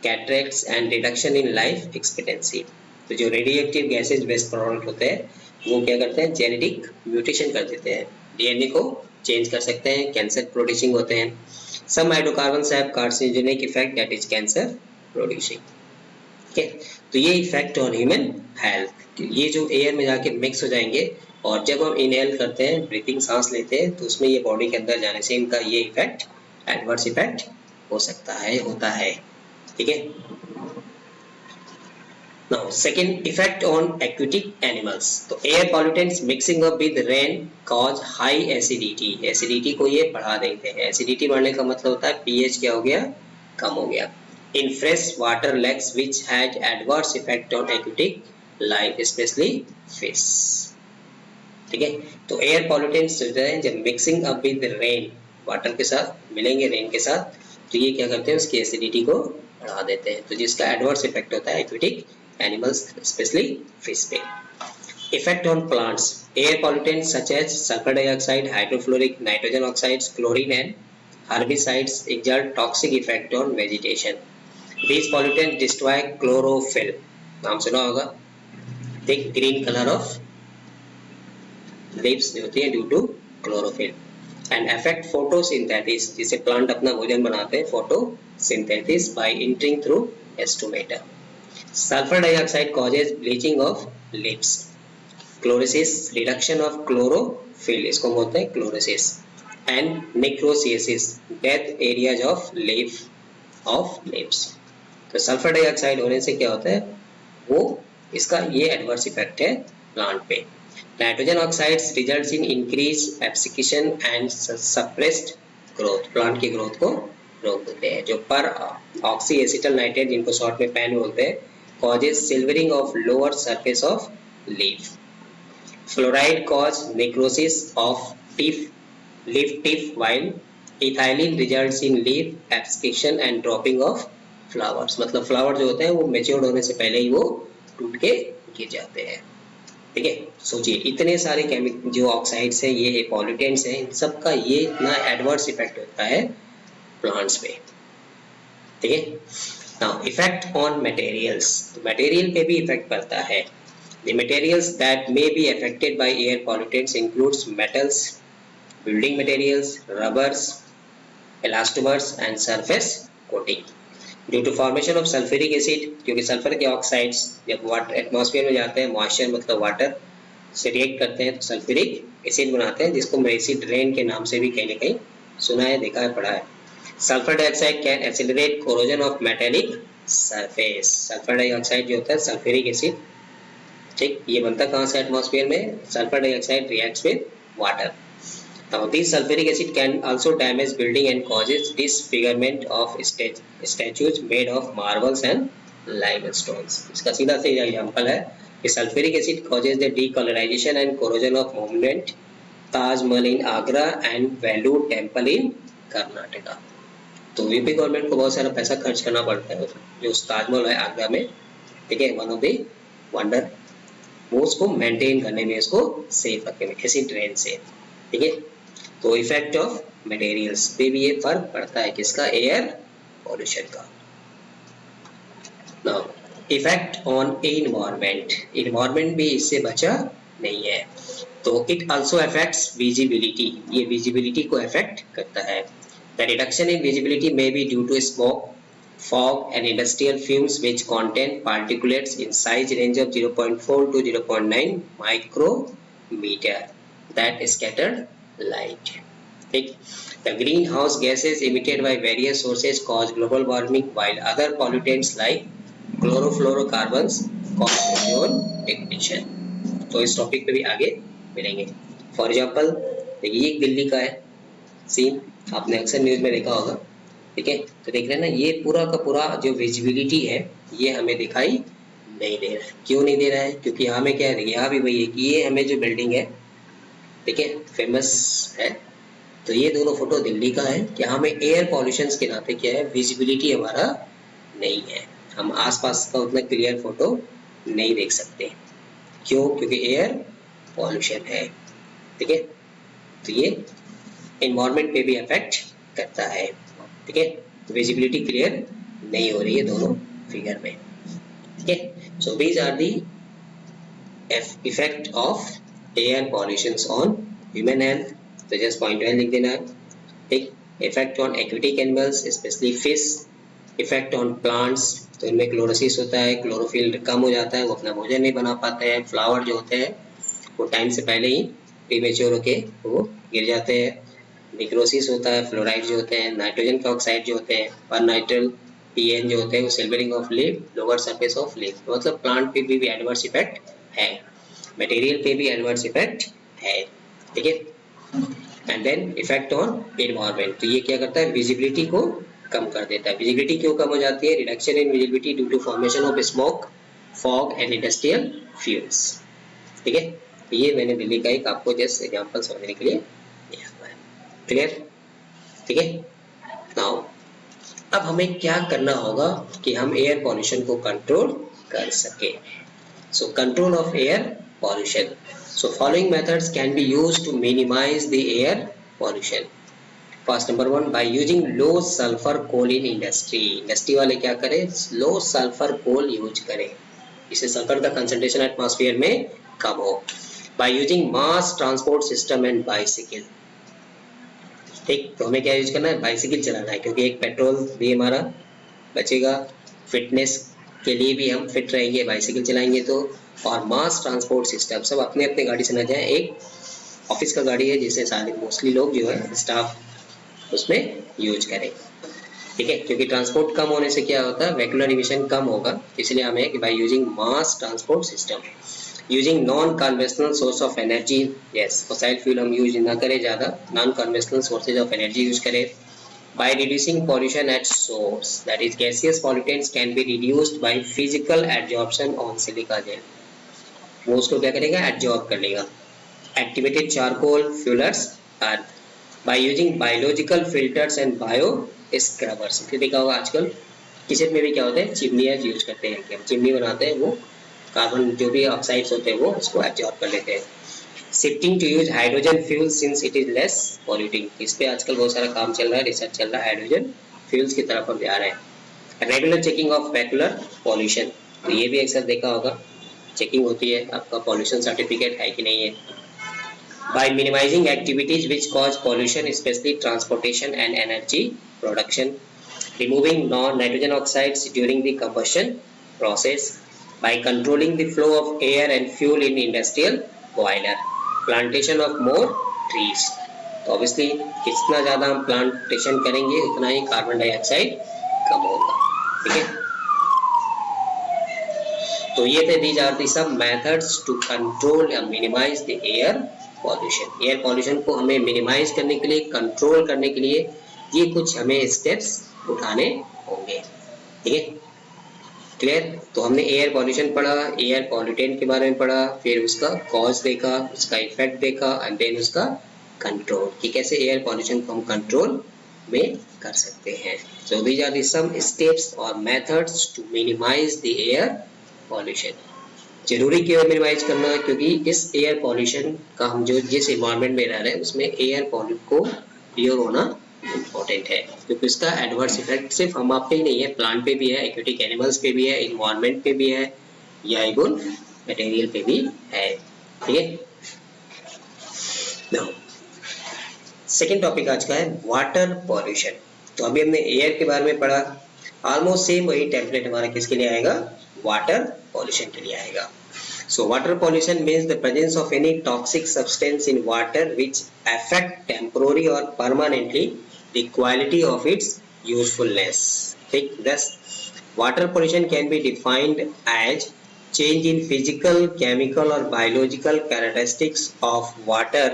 cataracts and reduction in life expectancy. तो जो रेडियोएक्टिव गैसेज वेस्ट प्रोडक्ट होते हैं वो क्या करते हैं, जेनेटिक म्यूटेशन कर देते हैं, डीएनए को चेंज कर सकते हैं, कैंसर प्रोड्यूसिंग होते हैं। Some hydrocarbons have carcinogenic effect that is cancer producing, ठीक है। तो ये इफेक्ट ऑन ह्यूमन हेल्थ, ये जो एयर में जाके मिक्स हो जाएंगे और जब हम इनहेल करते हैं, ब्रीथिंग सांस लेते हैं, तो उसमें ये बॉडी के अंदर जाने से इनका ये इफेक्ट, एडवर्स इफेक्ट हो सकता है, होता है, ठीक है। Now, second effect on aquatic animals. तो air pollutants mixing up with rain cause high acidity. Acidity को ये बढ़ा देते हैं। Acidity बढ़ने का मतलब होता है pH क्या हो गया, कम हो गया। In fresh water lakes which had adverse effect on aquatic life, especially fish. ठीक है। तो air pollutants जो है जब mixing up with rain, water के साथ मिलेंगे, रेन के साथ, तो ये क्या करते हैं, उसकी एसिडिटी को बढ़ा देते हैं। तो जिसका एडवर्स इफेक्ट होता है एक्वेटिक animals, especially fish पे। Effect on plants. Air pollutants such as sulfur dioxide, hydrofluoric, nitrogen oxides, chlorine and herbicides exert toxic effect on vegetation. These pollutants destroy chlorophyll. नाम सुना होगा, the green color of leaves जो होती है due to chlorophyll, and affect photosynthesis, जिसे प्लांट अपना भोजन बनाते हैं, photosynthesis by entering through stomata. Sulfur dioxide causes bleaching of leaves. Chlorosis, reduction of chlorophyll, इसको बोलते हैं chlorosis. And necrosis, death areas of leaves. तो सल्फर डाइऑक्साइड होने से क्या होता है, वो इसका ये एडवर्स इफेक्ट है प्लांट पे। Nitrogen oxides results in increase abscission and suppressed growth, plant की ग्रोथ को रोक देते हैं। जो पर ऑक्सी एसिटल नाइट्रेट, जिनको शॉर्ट में पैन बोलते हैं, causes silvering of lower surface of leaf. Fluoride cause necrosis of leaf tip, while ethylene results in leaf abscission and dropping of flowers। मतलब फ्लावर जो होते हैं वो मैच्योर होने से पहले ही वो टूट के गिर जाते हैं। ठीक है, सोचिए इतने सारे केमिकल जो ऑक्साइड्स हैं, ये पॉल्यूटेंट्स हैं, इन सब का ये इतना एडवर्स इफेक्ट होता है प्लांट्स पे। ठीक है, नाउ इफेक्ट ऑन मटेरियल्स, तो मटेरियल पे भी इफेक्ट पड़ता है। The materials that may be affected by air pollutants includes metals, building materials, rubbers, elastomers and surface coating. Due to formation of sulfuric acid, क्योंकि सल्फर के ऑक्साइड्स जब वाटर एटमॉस्फेयर में जाते हैं, मॉइस्चर मतलब वाटर से रिएक्ट करते हैं तो सल्फ्यूरिक एसिड बनाते हैं, जिसको एसिड रेन के नाम से भी कहीं ना कहीं सुना है, देखा है, पढ़ा है। Sulphur dioxide can accelerate corrosion of metallic surface. Sulphur dioxide जो होता है सल्फ्यूरिक एसिड, ठीक, ये बनता कहाँ से एटमॉस्फेयर में, sulphur dioxide reacts with water. Now this sulfuric acid can also damage building and causes disfigurement of statues made of marbles and limestones। इसका सीधा से एग्जांपल है कि sulphuric acid causes the decolorization and corrosion of monument Taj Mahal in Agra and Vellore Temple in Karnataka. तो यूपी गवर्नमेंट को बहुत सारा पैसा खर्च करना पड़ता है जो ताजमहल है आगरा में, ठीक है, वन ऑफ द वंडर, वो उसको मेंटेन करने में, उसको सेफ रखने में एसिड रेन से। ठीक है, तो इफेक्ट ऑफ मटेरियल्स पे भी ये फर्क पड़ता है, किसका, एयर पॉल्यूशन का। Now effect on environment, environment भी इससे बचा नहीं है। तो इट आल्सो अफेक्ट्स विजिबिलिटी, ये विजिबिलिटी को अफेक्ट करता है। The reduction in visibility may be due to smoke, fog and industrial fumes which contain particulates in size range of 0.4 to 0.9 micrometer that scattered light। ठीक, the greenhouse gases emitted by various sources cause global warming while other pollutants like chlorofluorocarbons cause ozone depletion। तो इस टॉपिक पे भी आगे मिलेंगे। फॉर एग्जाम्पल देखिए, ये दिल्ली का है सीन, आपने अक्सर न्यूज में देखा होगा। ठीक है, तो देख रहे हैं ना, ये पूरा का पूरा जो विजिबिलिटी है ये हमें दिखाई नहीं दे रहा है। क्यों नहीं दे रहा है? क्योंकि यहाँ में क्या है, यहाँ भी वही है कि ये हमें जो बिल्डिंग है, ठीक है, फेमस है, तो ये दोनों फोटो दिल्ली का है कि हमें एयर पॉल्यूशन के नाते क्या है, विजिबिलिटी हमारा नहीं है, हम आसपास का उतना क्लियर फोटो नहीं देख सकते। क्यों? क्योंकि एयर पॉल्यूशन है। ठीक है, तो ये एनवायरनमेंट पे भी अफेक्ट करता है। ठीक है, विजिबिलिटी क्लियर नहीं हो रही है दोनों फिगर में। ठीक है, so these are the effect of air pollution on human health. तो जस्ट पॉइंट वन लिख देना। ठीक, effect on aquatic animals specially fish, effect on plants, तो इनमें क्लोरोसिस होता है, क्लोरोफिल कम हो जाता है, वो अपना भोजन नहीं बना पाते हैं, फ्लावर जो होते हैं वो टाइम से पहले ही प्रीमेच्योर होके वो गिर जाते हैं। निक्रोसिस होता है, फ्लोराइड जो होते हैं, नाइट्रोजन के ऑक्साइड जो होते हैं, पर नाइट्रल PN जो होते हैं, वो silvering of leaf, lower surface of leaf, मतलब प्लांट पे भी एडवर्स इफेक्ट है, मटेरियल पे भी एडवर्स इफेक्ट है। ठीक है, and then effect on environment, तो ये क्या करता है, विजिबिलिटी को कम कर देता है। विजिबिलिटी क्यों कम हो जाती है? Reduction in visibility due to formation of smoke, fog and industrial fuels. ठीक है, ये मैंने दिल्ली का एक आपको जस्ट एग्जांपल समझने के लिए दिया हुआ है। क्लियर? ठीक है, नाउ अब हमें क्या करना होगा कि हम एयर पॉल्यूशन को कंट्रोल कर सके। So control of air pollution, so following methods can be used to minimise the air pollution. First number 1, by using low sulphur coal in industry. Industry वाले क्या करें, लो सल्फर कोल यूज करें, इससे सल्फर का कंसंट्रेशन एटमॉस्फेयर में कम हो। By using mass transport system and bicycle. ठीक, तो हमें क्या यूज करना है, बाइसिकल चलाना है, क्योंकि एक पेट्रोल भी हमारा बचेगा, फिटनेस के लिए भी हम फिट रहेंगे बाइसिकल चलाएंगे तो। और मास ट्रांसपोर्ट सिस्टम, सब अपने अपने गाड़ी से ना जाए, एक ऑफिस का गाड़ी है जिसे सारे मोस्टली लोग जो है स्टाफ उसमें यूज करें। ठीक है, क्योंकि ट्रांसपोर्ट कम होने से क्या होता है, वेहिकुलर इमिशन कम होगा, इसलिए हमें कि by using mass transport system, using non conventional source of energy, yes fossil fuel हम यूज ना करें ज़्यादा, non conventional sources of energy use करें, by reducing pollution at source, that is gaseous pollutants can be reduced by physical adsorption on silica gel, वो उसको क्या करेगा, एब्जॉर्ब कर लेगा। Activated charcoal filters are by using biological filters and bio scrubbers, फिर देखा होगा आजकल किचन में भी क्या होता है, चिमनियाँ यूज करते हैं, कि हम चिमनी बनाते हैं, वो कार्बन जो भी ऑक्साइड्स होते हैं वो उसको एब्जॉर्ब कर लेते हैं। Shifting to use hydrogen fuel since it is less polluting, इस पे आजकल बहुत सारा काम चल रहा है, रिसर्च चल रहा है, हाइड्रोजन फ्यूल्स की तरफ हम जा रहे हैं। Regular checking of vehicular pollution, तो ये भी अक्सर देखा होगा, चेकिंग होती है आपका पॉल्यूशन सर्टिफिकेट है कि नहीं है। By minimizing activities which cause pollution, especially transportation and energy production, removing non-nitrogen oxides during the combustion process, by controlling the flow of air and fuel in industrial boiler, plantation of more trees. तो obviously जितना ज़्यादा हम प्लांटेशन करेंगे उतना ही कार्बन डाइऑक्साइड कम होगा, ठीक है। तो ये थे these are the some methods to control and minimize the air pollution. Air pollution को हमें मिनिमाइज करने के लिए, कंट्रोल करने के लिए ये कुछ हमें स्टेप्स उठाने होंगे, ठीक है, क्लियर। तो हमने एयर पॉल्यूशन पढ़ा, एयर पॉल्यूटेंट के बारे में पढ़ा, फिर उसका कॉज देखा, उसका इफेक्ट देखा, एंड देन उसका कंट्रोल, कि कैसे एयर पॉल्यूशन को हम कंट्रोल में कर सकते हैं। So these are the some steps और methods to minimise the air pollution. जरूरी क्यों है मिनिमाइज करना, क्योंकि इस एयर पॉल्यूशन का हम जो जिस इन्वायरमेंट में रह रहे हैं उसमें एयर पॉल्यूट को प्योर होना इम्पोर्टेंट है, क्योंकि उसका एडवर्स इफेक्ट सिर्फ हम आप पे ही नहीं है, प्लांट पे भी है, एक्वेटिक एनिमल्स पे भी है, इन्वायरमेंट पे भी है, या इवन मटेरियल पे भी है, ठीक है। नाउ सेकेंड टॉपिक आज का है वाटर पॉल्यूशन। तो अभी हमने एयर के बारे में पढ़ा, ऑलमोस्ट सेम वही टेम्पलेट हमारा किसके लिए आएगा, वाटर पॉल्यूशन के लिए आएगा। So water pollution means the presence of any toxic substance in water which affect temporarily or permanently the quality of its usefulness. ठीक, thus water pollution can be defined as change in physical, chemical or biological characteristics of water,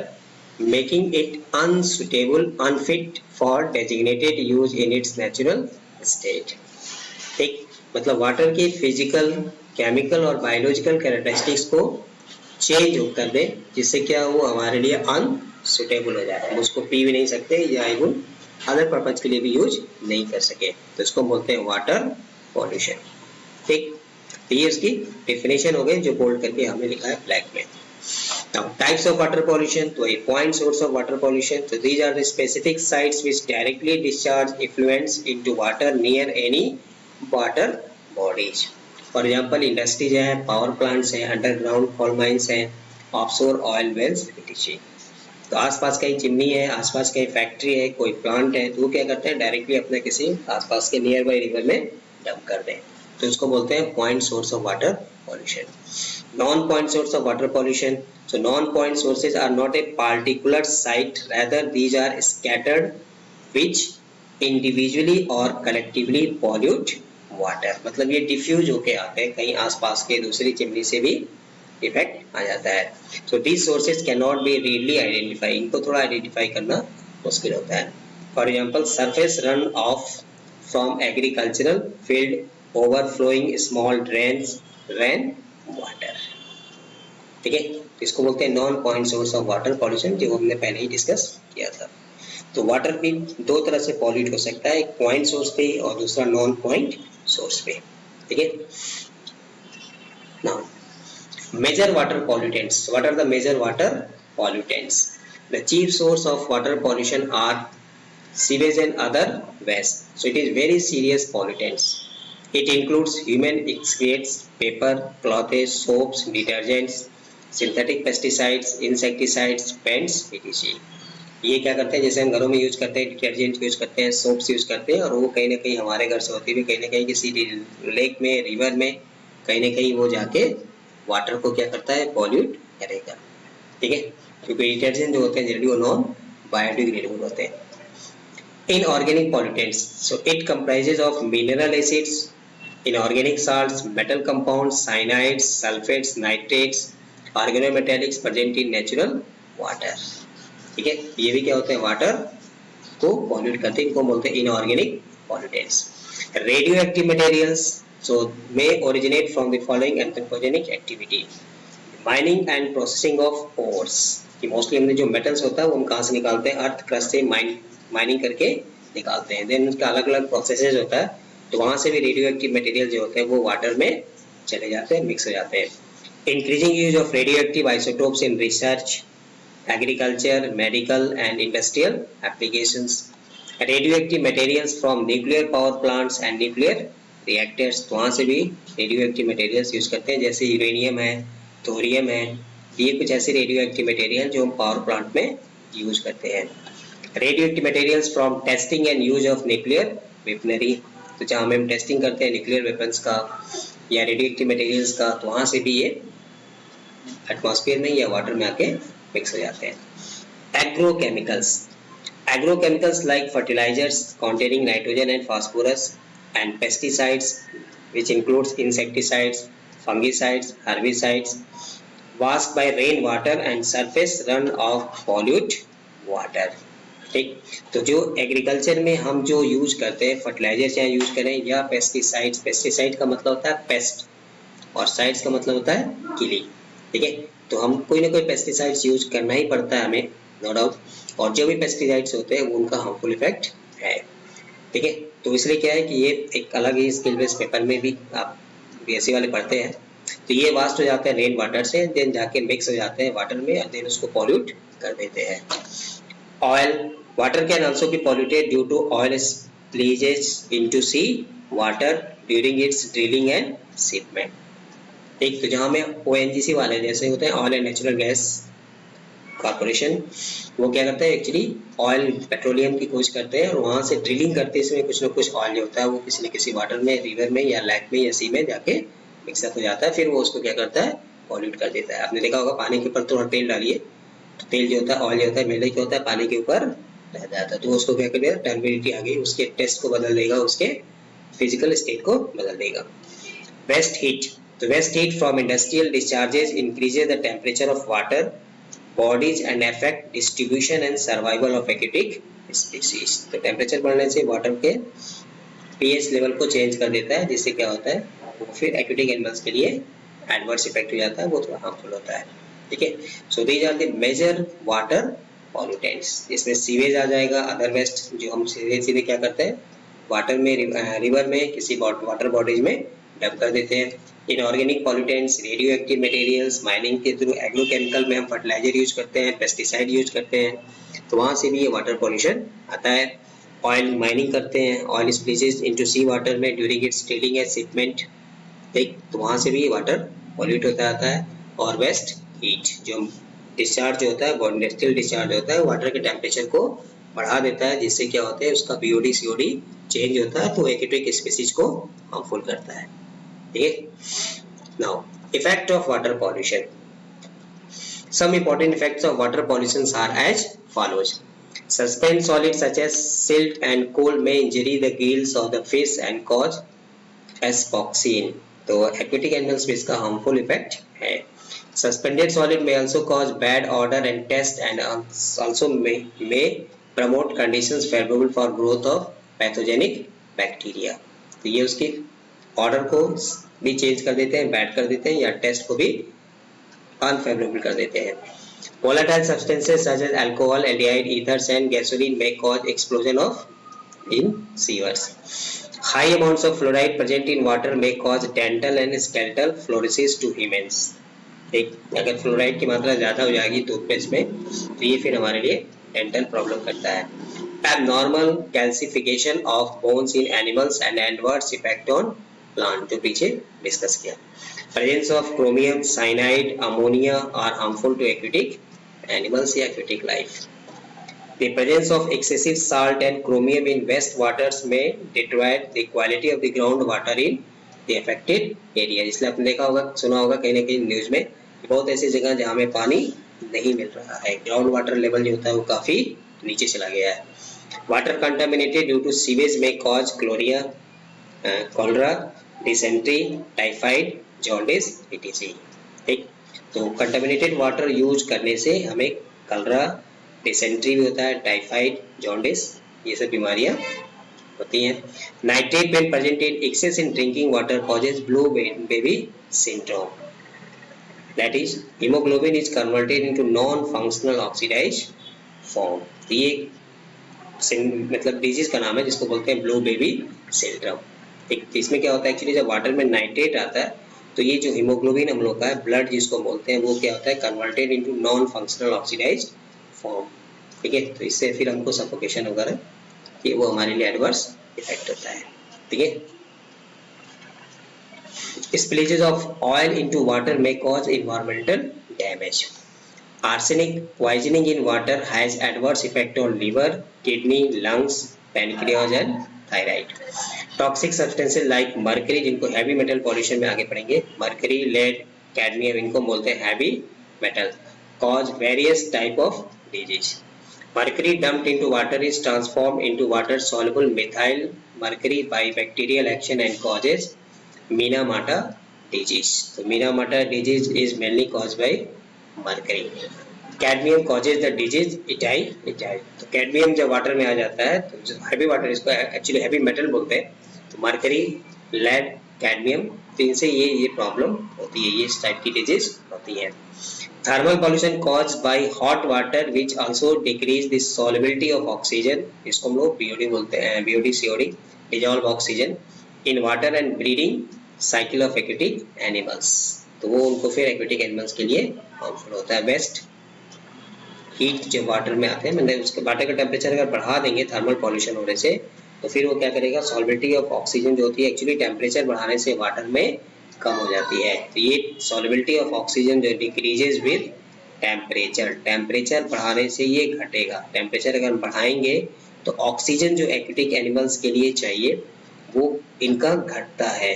making it unsuitable, unfit for designated use in its natural state. ठीक, मतलब वाटर के फिजिकल, केमिकल और बायोलॉजिकल कैरेक्टरिस्टिक्स को चेंज कर दे, जिससे क्या वो हमारे लिए अनसुटेबल हो जाए, हम उसको पी भी नहीं सकते या इवन अदर पर्पज के लिए भी यूज नहीं कर सके, तो इसको बोलते हैं वाटर पॉल्यूशन। ठीक, तो ये उसकी डेफिनेशन हो गई जो बोल्ड करके हमने लिखा है ब्लैक में। Now types of water pollution, तो a point source of water pollution, so these are the specific sites which directly discharge effluents into water near any water bodies. For example industries है, पावर प्लांट्स हैं, अंडरग्राउंड कोल माइंस हैं, ऑफशोर ऑयल वेल्स etc. तो आसपास कहीं चिमनी है, आसपास कहीं फैक्ट्री है, कोई प्लांट है, तो वो क्या करते हैं डायरेक्टली अपने किसी आसपास के नियर बाई रिवर में डंप कर दें, तो इसको बोलते हैं point source of water pollution. Non point source of water pollution, so non-point sources are not a particular site, rather these are scattered which individually or collectively pollute water, मतलब ये डिफ्यूज होके आते हैं, कहीं आसपास के दूसरी चिमनी से भी इफेक्ट आ जाता है। so these sources cannot be readily identified, इनको थोड़ा आइडेंटिफाई करना मुश्किल होता है। For example surface run off from agricultural field, overflowing small drains, rain water, ठीक है, इसको बोलते हैं non point source of water pollution, जो हमने पहले ही डिस्कस किया था। तो वाटर भी दो तरह से पॉल्यूट हो सकता है, एक पॉइंट सोर्स पे और दूसरा नॉन पॉइंट सोर्स पे, ठीक है। Now major water pollutants, what are the major water pollutants? The chief source of water pollution are sewage and other waste, so it is very serious pollutants. It includes human excretes, paper, clothes, soaps, detergents, synthetic pesticides, insecticides, paints, etc. ये क्या करते हैं, जैसे हम घरों में यूज करते हैं, डिटर्जेंट यूज करते हैं, सोप्स यूज करते हैं, और वो कहीं ना कहीं हमारे घर से होती हुई कहीं ना कहीं किसी लेक में, रिवर में, कहीं ना कहीं वो जाके वाटर को क्या करता है, पॉल्यूट करेगा, ठीक है, क्योंकि डिटर्जेंट जो होते हैं जनरली वो नॉन बायोडिग्रेडेबल होते हैं। Inorganic pollutants. So it comprises of mineral acids, inorganic salts, metal compounds, cyanides, sulfates, nitrates, organometallics present in natural water. ठीक है, ये भी क्या होते हैं, वाटर को पॉल्यूट करते हैं, इनको बोलते हैं inorganic pollutants. Radioactive materials so may originate from the following anthropogenic activity. Mining and processing of ores. कि मोस्टली हमने जो मेटल्स होता है वो हम कहाँ से निकालते हैं, अर्थ क्रस्ट से माइनिंग करके निकालते हैं. देन उसका अलग अलग प्रोसेसेस होता है, तो वहाँ से भी रेडियो एक्टिव मटेरियल जो होते हैं वो वाटर में चले जाते हैं, मिक्स हो जाते हैं. Increasing use of radio active isotopes in research, agriculture, medical and industrial applications. Radio active materials from nuclear power plants and nuclear reactors, तो वहाँ से भी रेडियो एक्टिव मटेरियल्स यूज करते हैं, जैसे यूरेनियम है, थोरियम है. ये कुछ ऐसे रेडियो एक्टिव मटेरियल जो हम पावर प्लांट में यूज करते हैं. Radio active materials from testing and use of nuclear weaponry, तो जहाँ हम टेस्टिंग करते हैं न्यूक्लियर वेपन्स का या रेडियो एक्टिव मटेरियल्स का, तो वहाँ से भी ये एटमॉस्फेयर में या वाटर में आके मिक्स हो जाते हैं. Agrochemicals like fertilisers containing nitrogen and phosphorus and pesticides which includes insecticides, fungicides, herbicides, washed by rain water and surface run off pollute water. ठीक, तो जो एग्रीकल्चर में हम जो यूज करते हैं, फर्टिलाइजर चाहे यूज करें या पेस्टिसाइड्स, पेस्टिसाइड का मतलब होता है पेस्ट और साइड्स का मतलब होता है किली. ठीक है, तो हम कोई ना कोई पेस्टिसाइड्स यूज करना ही पड़ता है हमें, नो डाउट. और जो भी पेस्टिसाइड्स होते हैं उनका हार्मफुल इफेक्ट है. ठीक है, तो इसलिए क्या है कि ये एक अलग ही स्किल बेस्ड पेपर में भी आप बीएससी वाले पढ़ते हैं. तो ये वास्ट हो जाते हैं रेन वाटर से, देन जाके मिक्स हो जाते हैं वाटर में, देन उसको पॉल्यूट कर देते हैं. Oil water can also be polluted due to oil spillages into sea water during its drilling and shipment. ठीक, तो जहाँ में ओएनजीसी वाले जैसे होते हैं, oil and natural gas corporation, वो क्या करता है, एक्चुअली ऑयल पेट्रोलियम की खोज करते हैं और वहाँ से ड्रिलिंग करते हैं, इसमें कुछ ना कुछ ऑयल जो होता है वो किसी न किसी वाटर में, रिवर में या लेक में या सी में जाके मिक्सअप हो जाता है, फिर वो उसको क्या करता है, पॉल्यूट कर देता है. आपने देखा होगा पानी के ऊपर थोड़ा तेल डालिए तो तेल जो होता है, ऑयल जो होता है, मेल्ट क्या होता है, पानी के ऊपर रह जाता है, तो उसको क्या करेगा, टर्बिडिटी आ गई, उसके टेस्ट को बदल देगा, उसके फिजिकल स्टेट को बदल देगा. वेस्ट हीट, तो waste heat from industrial discharges increases the temperature of water bodies and affect distribution and survival of aquatic species. तो टेम्परेचर बढ़ने से वाटर के pH लेवल को चेंज कर देता है, जिससे क्या होता है, वो फिर एक्वेटिक एनिमल्स के लिए एडवर्स इफेक्ट हो जाता है, वो थोड़ा हार्मफुल होता है. ठीक है, so these are the major water pollutants. इसमें सीवेज आ जाएगा, अदर वेस्ट जो हम सीधे क्या करते हैं, वाटर में, रिवर में, किसी वाटर बॉडीज में डंप कर देते हैं. Inorganic pollutants, radio active materials, mining के थ्रू, एग्रोकेमिकल में हम फर्टिलाइजर यूज करते हैं, पेस्टिसाइड यूज करते हैं, तो वहाँ से भी ये वाटर पॉल्यूशन आता है. ऑयल माइनिंग करते हैं, oil spillages into sea water में during its drilling and shipment. ठीक, तो वहाँ से भी ये वाटर पॉल्यूट होता आता है. और वेस्ट हीट, जो डिस्चार्ज होता है, इंडस्ट्रियल डिस्चार्ज होता है, वाटर के टेम्परेचर को बढ़ा देता है, जिससे क्या होता है, उसका बीओडी सीओडी चेंज होता है, तो एक्वेटिक स्पीसीज को हार्मफुल करता है. ठीक है, now effect of water pollution. Some important effects of water pollution are as follows. Suspended solids such as silt and coal may injure the gills of the fish and cause aspoxin. तो aquatic animals में इसका harmful effect है. Suspended solid may also cause bad odor and taste and also may promote conditions favorable for growth of pathogenic bacteria. तो ये उसकी ऑर्डर को भी चेंज कर देते हैं, बैड कर देते हैं, या टेस्ट को भी अनफेवरेबल कर देते हैं. Volatile substances such as alcohol, aldehyde, ethers and gasoline may cause explosion in sewers. High amounts of fluoride present in water may cause dental and skeletal fluorosis to humans. एक अगर फ्लोराइड की मात्रा ज़्यादा हो जाएगी टूथपेस्ट में तो ये फिर हमारे लिए डेंटल प्रॉब्लम करता है. Abnormal calcification of bones in animals and adverse effect on plant, जो पीछे डिस्कस किया. Presence of chromium, cyanide, ammonia are harmful to aquatic animals या aquatic life. The presence of excessive salt and chromium in waste waters may deteriorate the quality of the groundwater in the affected area. इसलिए आपने देखा होगा, सुना होगा कहीं ना कहीं न्यूज में, बहुत ऐसी जगह जहाँ में पानी नहीं मिल रहा है, ग्राउंड वाटर लेवल जो होता है वो काफी नीचे चला गया है. Water contaminated due to sewage में cause cholera, dysentery, typhoid, jaundice, etc. ठीक, तो कंटामिनेटेड वाटर यूज करने से हमें कलरा, डिसेंट्री भी होता है, टाइफाइड, जॉन्डिस, ये सब बीमारियां होती हैं. Nitrate when present in excess in drinking water causes blue baby syndrome. That is haemoglobin is converted into non functional oxidised form. ये मतलब डिजीज का नाम है जिसको बोलते हैं ब्लू बेबी सिंड्रोम. ठीक, इसमें क्या होता है एक्चुअली जब वाटर में नाइट्रेट आता है तो ये जो हीमोग्लोबिन हम लोग का है, ब्लड जिसको बोलते हैं, वो क्या होता है converted into non functional oxidised form. ठीक है, तो इससे फिर हमको सफोकेशन वगैरह ये वो हमारे लिए एडवर्स इफेक्ट होता है. ठीक है, Spillages of oil into water may cause environmental damage. Arsenic poisoning in water has adverse effect on liver, kidney, lungs, pancreas and thyroid. Toxic substances like mercury, जिनको heavy metal pollution में आगे पढ़ेंगे, mercury, lead, cadmium, इनको बोलते हैं heavy metal, cause various type of disease. Mercury dumped into water is transformed into water soluble methyl mercury by bacterial action and causes Minamata disease. So Minamata disease is mainly caused by mercury. Cadmium causes the disease ethyl. तो cadmium जब वाटर में आ जाता है तो हैवी वाटर, इसको एक्चुअली हैवी मेटल बोलते हैं, तो मरकरी, लेड, कैडमियम, तो इनसे ये प्रॉब्लम होती है, ये इस टाइप की डिजीज होती है. Thermal pollution caused by hot water which also decrease the solubility of oxygen, इसको हम लोग BOD बोलते हैं, BOD COD, dissolve oxygen in water and breeding cycle of aquatic animals. तो वो उनको फिर एक्वेटिक एनिमल्स के लिए हार्मफुल होता है. बेस्ट हीट जब वाटर में आते हैं, मतलब उसके वाटर का टेम्परेचर अगर बढ़ा देंगे थर्मल पॉल्यूशन होने से, तो फिर वो क्या करेगा, सॉल्युबिलिटी ऑफ ऑक्सीजन जो होती है एक्चुअली टेम्परेचर बढ़ाने से वाटर में कम हो जाती है. तो ये सॉल्युबिलिटी ऑफ ऑक्सीजन जो डिक्रीजेज विद टेम्परेचर, टेम्परेचर बढ़ाने से ये घटेगा. टेम्परेचर अगर बढ़ाएंगे तो ऑक्सीजन जो एक्वेटिक एनिमल्स के लिए चाहिए वो इनका घटता है.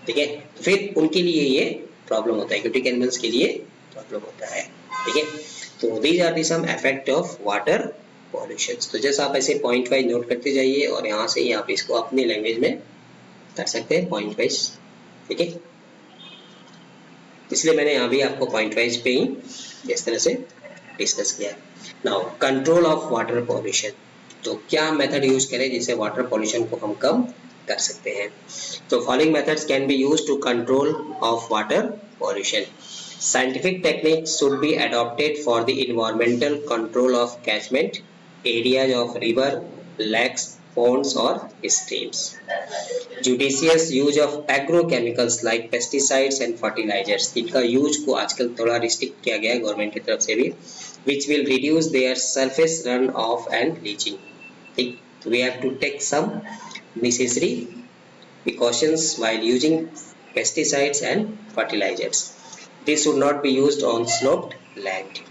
ठीक है, तो फिर उनके लिए ये प्रॉब्लम होता है, एक्वेटिक एनिमल्स के लिए प्रॉब्लम होता है. ठीक है, तो these are the some effect of water pollution. तो जैसे आप ऐसे पॉइंट वाइज नोट करते जाइए और यहाँ से ही आप इसको अपनी लैंग्वेज में कर सकते हैं पॉइंट वाइज. ठीक है, इसलिए मैंने यहाँ भी आपको पॉइंट वाइज पे ही इस तरह से डिस्कस किया. Now control of water pollution, तो क्या मेथड यूज करें जिससे वाटर पॉल्यूशन को हम कम कर सकते हैं. तो following methods can be used to control of water pollution. Scientific techniques should be adopted for the environmental control of catchment areas of river, lakes, ponds or streams. Judicious use of agrochemicals like pesticides and fertilizers, इनका यूज को आजकल थोड़ा रिस्ट्रिक्ट किया गया है गवर्नमेंट की तरफ से भी, which will reduce their surface run off and leaching. ठीक, we have to take some necessary precautions while using pesticides and fertilizers. This should not be used on sloped land.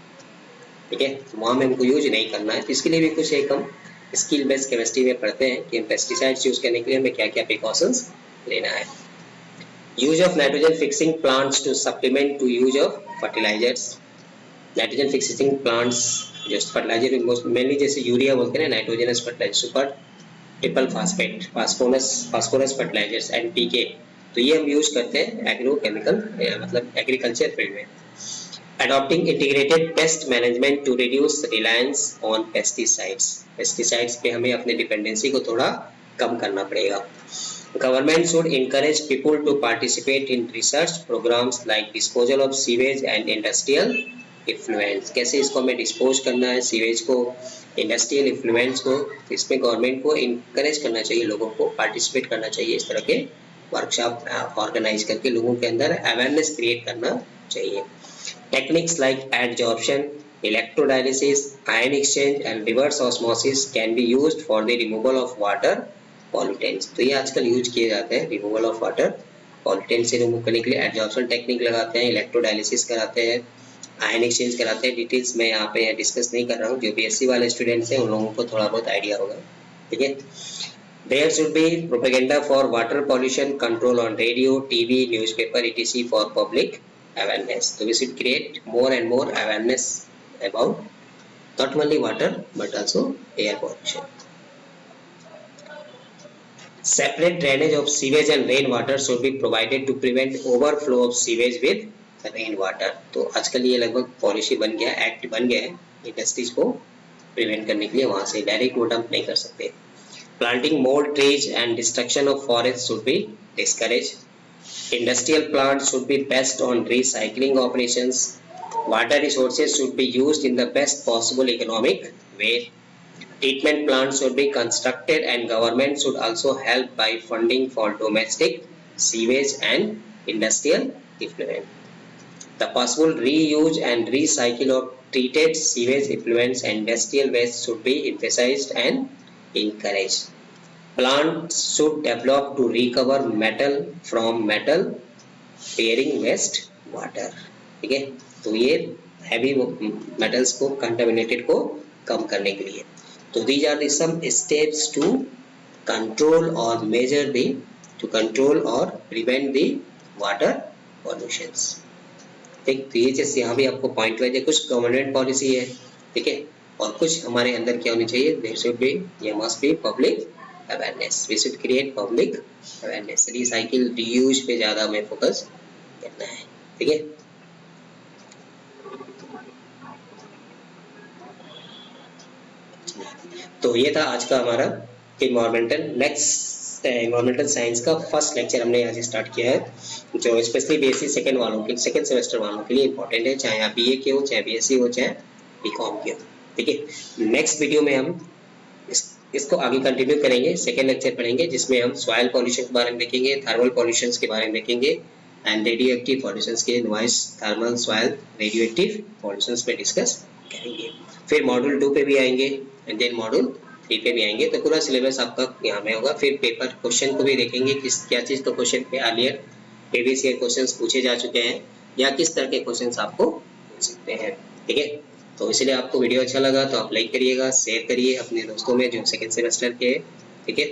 ठीक है, वहाँ में हमको यूज नहीं करना है. तो इसके लिए भी कुछ एक हम स्किल बेस्ड केमिस्ट्री में पढ़ते हैं कि हम पेस्टिसाइड्स यूज करने के लिए हमें क्या क्या प्रिकॉशंस लेना है. Use of nitrogen fixing plants to supplement to use of fertilisers. Nitrogen fixing plants जो फर्टिलाइजर मेनली जैसे यूरिया बोलते हैं, nitrogenous fertiliser, super triple phosphate, phosphorus fertilisers, NPK, तो ये हम यूज करते हैं एग्रोकेमिकल मतलब एग्रीकल्चर फील्ड में. Adopting integrated pest management to reduce reliance on pesticides. Pesticides पे हमें अपने डिपेंडेंसी को थोड़ा कम करना पड़ेगा. Government should encourage people to participate in research programs like disposal of sewage and industrial effluents. कैसे इसको हमें डिस्पोज करना है सीवेज को, इंडस्ट्रियल इफ्लुएंट्स को, इसमें गवर्नमेंट को इंकरेज करना चाहिए, लोगों को पार्टिसिपेट करना चाहिए, इस तरह के वर्कशॉप ऑर्गेनाइज करके लोगों के अंदर अवेयरनेस क्रिएट करना चाहिए. Techniques like adsorption, electrodialysis, ion exchange and reverse osmosis can be used for the removal of water pollutants. तो ये आजकल यूज किए जाते हैं रिमूवल ऑफ वाटर पॉल्यूटेंट से रिमूव करने के लिए. एडजॉर्प्शन टेक्निक लगाते हैं, इलेक्ट्रोडायलिसिस कराते हैं, आयन एक्सचेंज कराते हैं. डिटेल्स मैं यहाँ पे डिस्कस नहीं कर रहा हूँ, जो BSc वाले स्टूडेंट्स हैं उन लोगों को थोड़ा बहुत आइडिया होगा. ठीक है, There should be propaganda for water pollution control on radio, TV, newspaper, etc. for public awareness. So we should create more and more awareness about not only water but also air pollution. Separate drainage of sewage and rainwater should be provided to prevent overflow of sewage with rainwater. तो आजकल ये लगभग पॉलिसी बन गया, एक्ट बन गया है इंडस्ट्रीज को प्रिवेंट करने के लिए, वहां से डायरेक्ट वो डंप नहीं कर सकते. Planting more trees and destruction of forests should be discouraged. Industrial plants should be based on recycling operations. Water resources should be used in the best possible economic way. Treatment plants should be constructed and government should also help by funding for domestic sewage and industrial effluent. The possible reuse and recycle of treated sewage effluents and industrial waste should be emphasized and encouraged. Plants should develop to recover metal from metal bearing waste water. ठीक है, तो ये हैवी मेटल्स को कंटामिनेटेड को कम करने के लिए. So these are the some steps to control or measure the to control or prevent the water pollutions. ठीक, तो ये जैसे यहाँ भी आपको पॉइंट वाइज कुछ गवर्नमेंट पॉलिसी है, ठीक है, और कुछ हमारे अंदर क्या होनी चाहिए, there should be, there must be public awareness. We should create public awareness. Recycle, reuse पे ज़्यादा हमें फोकस करना है, ठीक है. तो ये था आज का हमारा इन्वायरमेंटल साइंस का फर्स्ट लेक्चर हमने यहाँ से स्टार्ट किया है, जो स्पेशली बीएससी सेकंड वालों के, सेकंड सेमेस्टर वालों के लिए इंपॉर्टेंट है, चाहे आप बीए के हो, चाहे बीएससी हो, चाहे बीकॉम के हो. ठीक है, नेक्स्ट वीडियो में हम इसको आगे कंटिन्यू करेंगे, सेकेंड लेक्चर पढ़ेंगे जिसमें हम सॉइल पॉल्यूशन के बारे में देखेंगे, थर्मल पॉल्यूशन के बारे में देखेंगे एंड रेडियो एक्टिव पॉल्यूशन के, noise, thermal, soil, radio active pollution पे डिस्कस करेंगे. फिर मॉड्यूल 2 पे भी आएंगे एंड देन मॉड्यूल 3 पे भी आएंगे. तो पूरा सिलेबस आपका यहाँ में होगा. फिर पेपर क्वेश्चन को भी देखेंगे, किस क्या चीज़ तो क्वेश्चन पे अर्लियर प्रीवियस ईयर क्वेश्चंस पूछे जा चुके हैं या किस तरह के क्वेश्चंस आपको पूछ सकते हैं. ठीक है, तो इसलिए आपको वीडियो अच्छा लगा तो आप लाइक करिएगा, शेयर करिए अपने दोस्तों में जो सेकेंड सेमेस्टर के. ठीक है,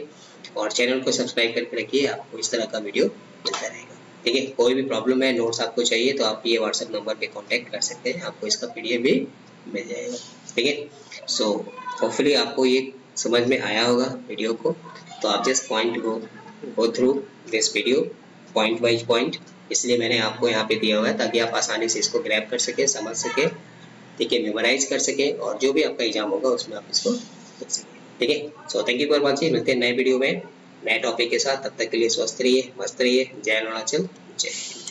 और चैनल को सब्सक्राइब करके रखिए, आपको इस तरह का वीडियो मिलता रहेगा. ठीक है, कोई भी प्रॉब्लम है, नोट्स आपको चाहिए तो आप ये व्हाट्सएप नंबर पे कांटेक्ट कर सकते हैं, आपको इसका पीडीएफ भी मिल जाएगा. ठीक है, सो होपफुली आपको ये समझ में आया होगा वीडियो को. तो आप just point go through this video point by point, इसलिए मैंने आपको यहाँ पे दिया हुआ है ताकि आप आसानी से इसको ग्रैब कर सके, समझ सके, ठीक है, मेमोराइज कर सके और जो भी आपका एग्जाम होगा उसमें आप इसको लिख सके. ठीक है, so thank you for watching. मिलते हैं नए वीडियो में नए टॉपिक के साथ. तब तक के लिए स्वस्थ रहिए, मस्त रहिए. जय अरुणाचल, जय हिंद.